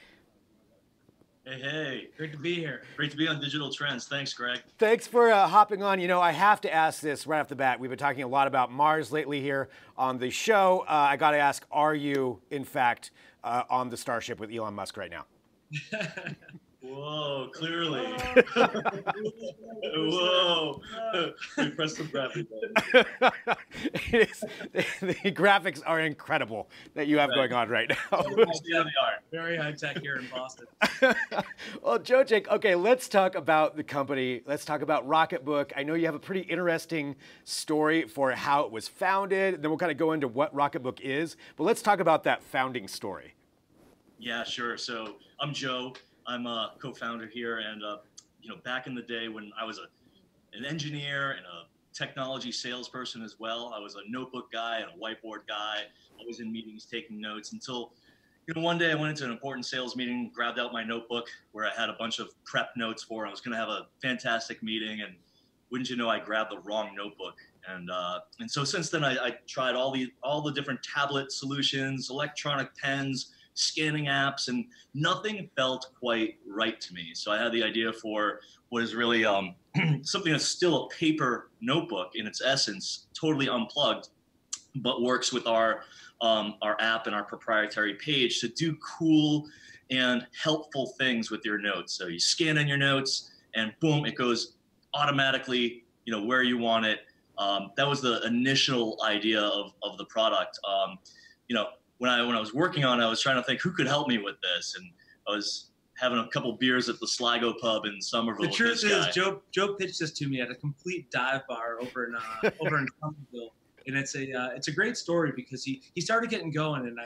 Hey, great to be here. Great to be on Digital Trends. Thanks, Greg. Thanks for hopping on. You know, I have to ask this right off the bat. We've been talking a lot about Mars lately here on the show. I got to ask, are you, in fact, on the Starship with Elon Musk right now? Whoa, clearly. Whoa. We pressed the graphic button. The graphics are incredible that you have going on right now. Yeah, they are. Very high tech here in Boston. Well, Joe, Jake, okay, let's talk about the company. Let's talk about Rocketbook. I know you have a pretty interesting story for how it was founded. Then we'll kind of go into what Rocketbook is. But let's talk about that founding story. Yeah, sure. So I'm Joe. I'm a co-founder here, and back in the day when I was an engineer and a technology salesperson as well, I was a notebook guy and a whiteboard guy, always in meetings taking notes until one day I went into an important sales meeting, grabbed out my notebook where I had a bunch of prep notes for. I was going to have a fantastic meeting, and wouldn't you know, I grabbed the wrong notebook. And so since then, I tried all the different tablet solutions, electronic pens, scanning apps, and nothing felt quite right to me. So I had the idea for what is really something that's still a paper notebook in its essence, totally unplugged, but works with our app and our proprietary page to do cool and helpful things with your notes. So you scan in your notes, and boom, it goes automatically, where you want it. That was the initial idea of the product. When I was working on it, I was trying to think who could help me with this, and I was having a couple beers at the Sligo pub in Somerville. The truth is, Joe pitched this to me at a complete dive bar over in Somerville, and it's a great story because he started getting going, and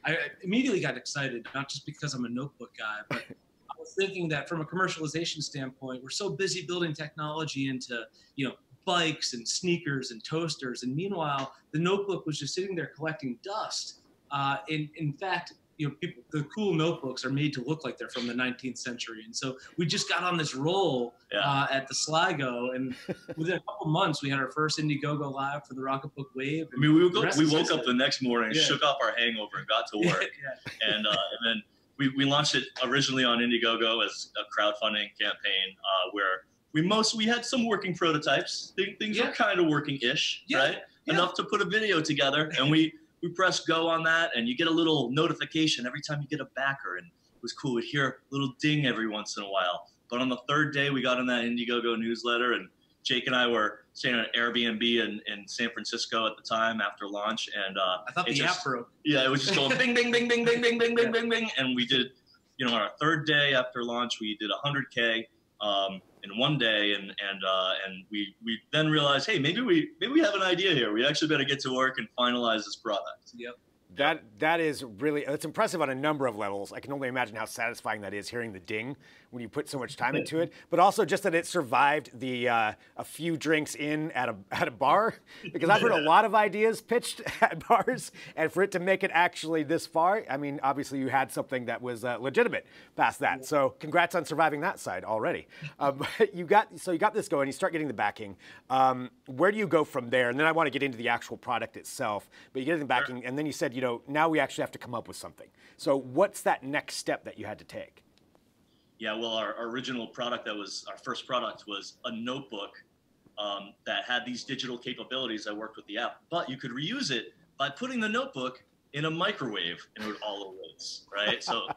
I immediately got excited, not just because I'm a notebook guy, but I was thinking that from a commercialization standpoint, we're so busy building technology into bikes and sneakers and toasters, and meanwhile the notebook was just sitting there collecting dust. In fact, the cool notebooks are made to look like they're from the 19th century. And so we just got on this roll at the Sligo, and within a couple months, we had our first Indiegogo live for the Rocketbook Wave. I mean, we woke up the next morning, shook off our hangover, and got to work. And then we launched it originally on Indiegogo as a crowdfunding campaign where we had some working prototypes. Things were kind of working-ish, right? Enough to put a video together, and we press go on that, and you get a little notification every time you get a backer, and it was cool. We'd hear a little ding every once in a while. But on the third day, we got in that Indiegogo newsletter, and Jake and I were staying at an Airbnb in San Francisco at the time after launch, and I thought the app broke. Yeah, it was just going bing, bing, bing, bing, bing, bing, bing, bing, bing, bing, and we did, on our third day after launch, we did 100K in one day, and we then realized, hey, maybe we have an idea here. We actually better get to work and finalize this product. Yep. That is really, it's impressive on a number of levels. I can only imagine how satisfying that is, hearing the ding when you put so much time into it, but also just that it survived the a few drinks in at a bar, because I've heard a lot of ideas pitched at bars, and for it to make it actually this far, I mean, obviously you had something that was legitimate past that. So congrats on surviving that side already. But you got this going, you start getting the backing. Where do you go from there? And then I want to get into the actual product itself, but you get the backing, and then you said, now we actually have to come up with something. So what's that next step that you had to take? Yeah, well, our original product, our first product, was a notebook that had these digital capabilities that worked with the app, but you could reuse it by putting the notebook in a microwave, and it would all erase, right? So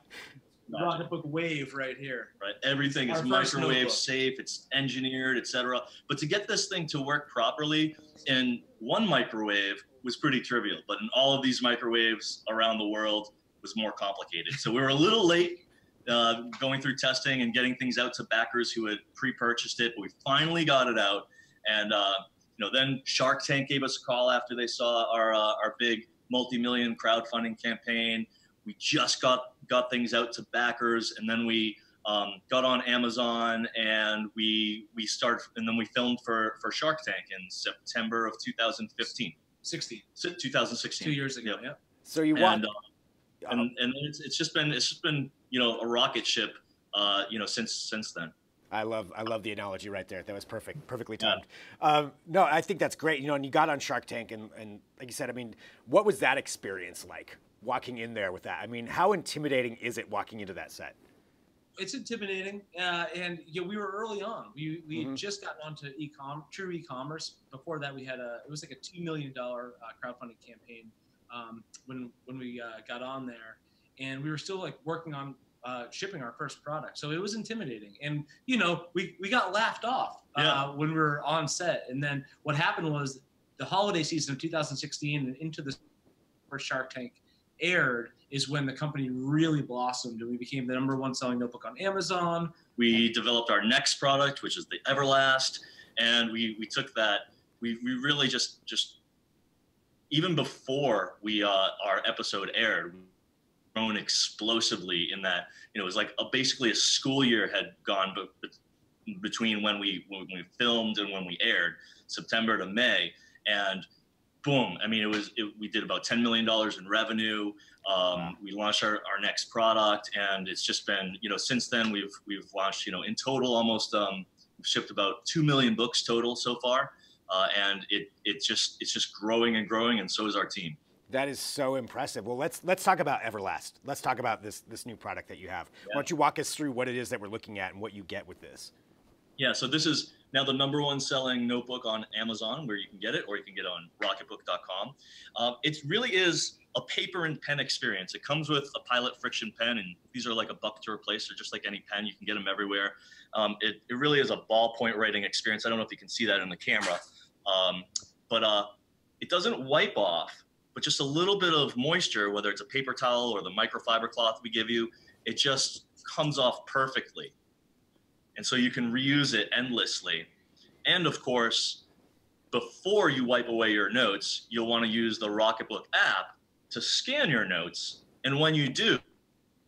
Rocketbook Wave right here. Right, everything is microwave safe, it's engineered, etc. But to get this thing to work properly in one microwave was pretty trivial, but in all of these microwaves around the world was more complicated. So we were a little late going through testing and getting things out to backers who had pre-purchased it, but we finally got it out. And then Shark Tank gave us a call after they saw our big multi-million crowdfunding campaign. We just got things out to backers, and then we got on Amazon, and we filmed for Shark Tank in September of 2015. 16. 2016. 2 years ago. Yeah. So you want. and it's just been a rocket ship, since then. I love the analogy right there. That was perfectly timed. Yeah. No, I think that's great. And you got on Shark Tank, and like you said, I mean, what was that experience like walking in there with that? I mean, how intimidating is it walking into that set? It's intimidating, and we were early on. We had just gotten onto true e-commerce. Before that, it was like a $2 million crowdfunding campaign when we got on there, and we were still like working on shipping our first product. So it was intimidating, and we got laughed off when we were on set. And then what happened was the holiday season of 2016 and into the first Shark Tank aired is when the company really blossomed, and we became the #1 selling notebook on Amazon. We developed our next product, which is the Everlast, and we took that. We really just even before our episode aired, grown explosively in that it was like basically a school year had gone between when we filmed and when we aired, September to May, and boom. I mean, we did about $10 million in revenue. We launched our next product, and it's just been, since then we've launched, in total almost, we've shipped about 2 million books total so far. And it's just growing and growing, and so is our team. That is so impressive. Well, let's talk about Everlast. Let's talk about this new product that you have. Yeah. Why don't you walk us through what it is that we're looking at and what you get with this? Yeah, so this is now the #1 selling notebook on Amazon, where you can get it, or you can get it on Rocketbook.com. It really is a paper and pen experience. It comes with a Pilot Friction pen, and these are like $1 to replace. They're just like any pen. You can get them everywhere. It really is a ballpoint writing experience. I don't know if you can see that in the camera, but it doesn't wipe off, but just a little bit of moisture, whether it's a paper towel or the microfiber cloth we give you, it just comes off perfectly. And so you can reuse it endlessly. And of course, before you wipe away your notes, you'll want to use the Rocketbook app to scan your notes. And when you do,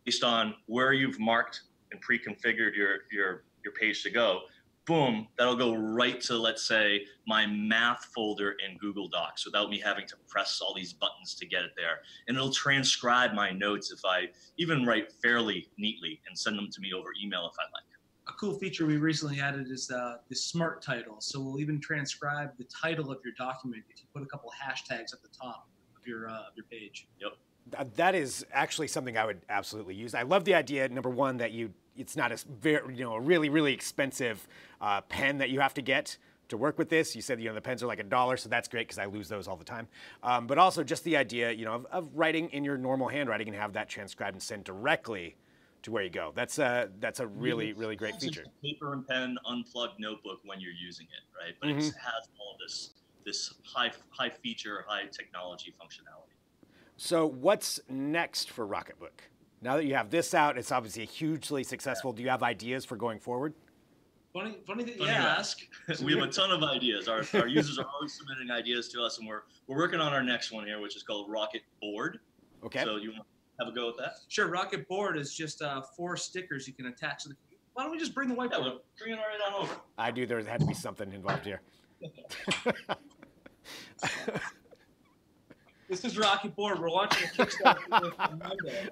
based on where you've marked and pre-configured your page to go, boom, that'll go right to, let's say, my math folder in Google Docs without me having to press all these buttons to get it there. And it'll transcribe my notes if I even write fairly neatly and send them to me over email if I like. A cool feature we recently added is the smart title. So we'll even transcribe the title of your document if you put a couple hashtags at the top of your page. Yep. That is actually something I would absolutely use. I love the idea, #1, that it's not a really, really expensive pen that you have to get to work with this. You said, the pens are like $1, so that's great because I lose those all the time. But also just the idea, of writing in your normal handwriting and have that transcribed and sent directly to where you go. That's a really, really great feature. It's a paper and pen unplugged notebook when you're using it, right? But it has all of this high feature, high technology functionality. So what's next for Rocketbook? Now that you have this out, it's obviously hugely successful. Do you have ideas for going forward? Funny that you ask. We have a ton of ideas. Our users are always submitting ideas to us, and we're working on our next one here, which is called Rocket Board. Okay. So you want to have a go with that? Sure. Rocket Board is just 4 stickers you can attach to the. Why don't we just bring the whiteboard? Yeah, bring it right on over. I knew there had to be something involved here. This is Rocket Board. We're launching a Kickstarter on Monday.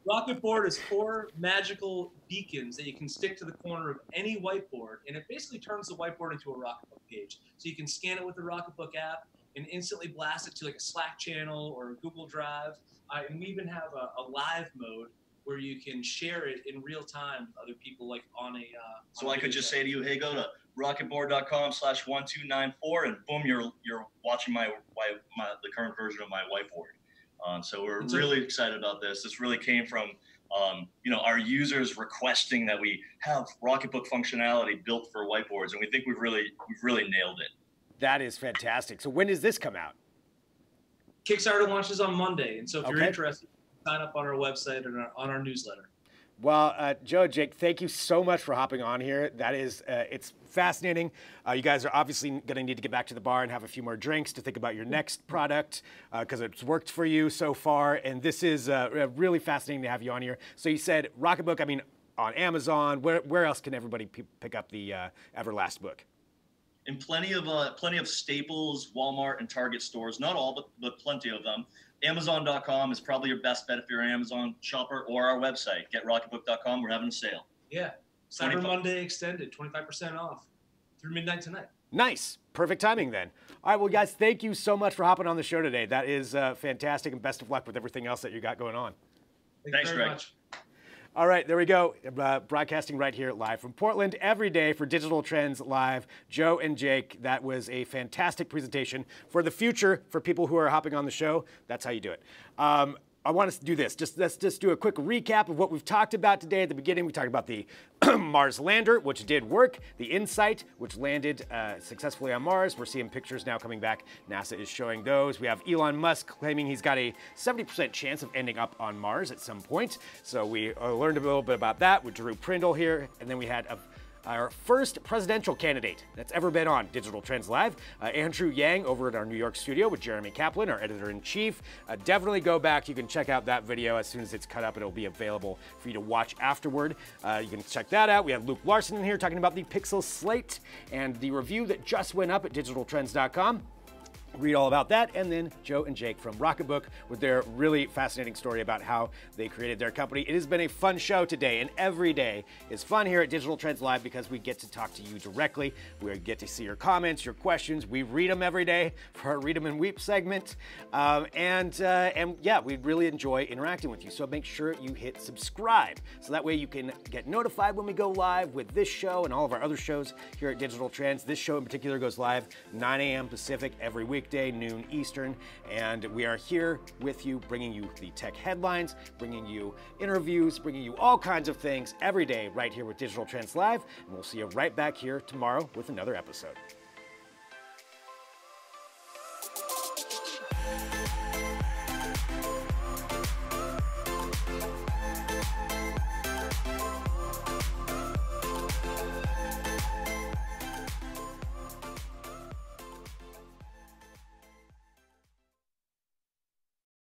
Rocket Board is 4 magical beacons that you can stick to the corner of any whiteboard, and it basically turns the whiteboard into a Rocketbook page. So you can scan it with the Rocketbook app and instantly blast it to like a Slack channel or a Google Drive. And we even have a live mode where you can share it in real time with other people, like on a. So I could just say to you, hey, go to rocketboard.com/1294, and boom, you're watching the current version of my whiteboard. So we're really excited about this. This really came from our users requesting that we have Rocketbook functionality built for whiteboards, and we think we've really nailed it. That is fantastic. So when does this come out? Kickstarter launches on Monday, and so if you're interested, sign up on our website and on our newsletter. Well, Joe, Jake, thank you so much for hopping on here. That is, it's fascinating. You guys are obviously going to need to get back to the bar and have a few more drinks to think about your next product because it's worked for you so far. And this is really fascinating to have you on here. So you said Rocketbook, I mean, on Amazon. Where else can everybody pick up the Everlast book? in plenty of Staples, Walmart, and Target stores. Not all, but plenty of them. Amazon.com is probably your best bet if you're an Amazon shopper, or our website, GetRocketbook.com. We're having a sale. Yeah. Cyber Monday extended, 25% off through midnight tonight. Nice. Perfect timing then. All right, well, guys, thank you so much for hopping on the show today. That is fantastic, and best of luck with everything else that you got going on. Thanks, Greg. Much. All right, there we go. Broadcasting right here live from Portland every day for Digital Trends Live. Joe and Jake, that was a fantastic presentation for the future for people who are hopping on the show. That's how you do it. I want us to do this. Let's just do a quick recap of what we've talked about today. At the beginning, we talked about the Mars lander, which did work, the InSight, which landed successfully on Mars. We're seeing pictures now coming back. NASA is showing those. We have Elon Musk claiming he's got a 70% chance of ending up on Mars at some point. So we learned a little bit about that with Drew Prindle here. And then we had our first presidential candidate that's ever been on Digital Trends Live, Andrew Yang, over at our New York studio with Jeremy Kaplan, our editor-in-chief. Definitely go back. You can check out that video as soon as it's cut up. It'll be available for you to watch afterward. You can check that out. We have Luke Larson in here talking about the Pixel Slate and the review that just went up at digitaltrends.com. Read all about that, and then Joe and Jake from Rocketbook with their really fascinating story about how they created their company. It has been a fun show today, and every day is fun here at Digital Trends Live because we get to talk to you directly. We get to see your comments, your questions. We read them every day for our Read 'em and Weep segment, and yeah, we really enjoy interacting with you. So make sure you hit subscribe, so that way you can get notified when we go live with this show and all of our other shows here at Digital Trends. This show in particular goes live 9 a.m. Pacific every weekday, noon Eastern, and we are here with you, bringing you the tech headlines, bringing you interviews, bringing you all kinds of things every day right here with Digital Trends Live, and we'll see you right back here tomorrow with another episode.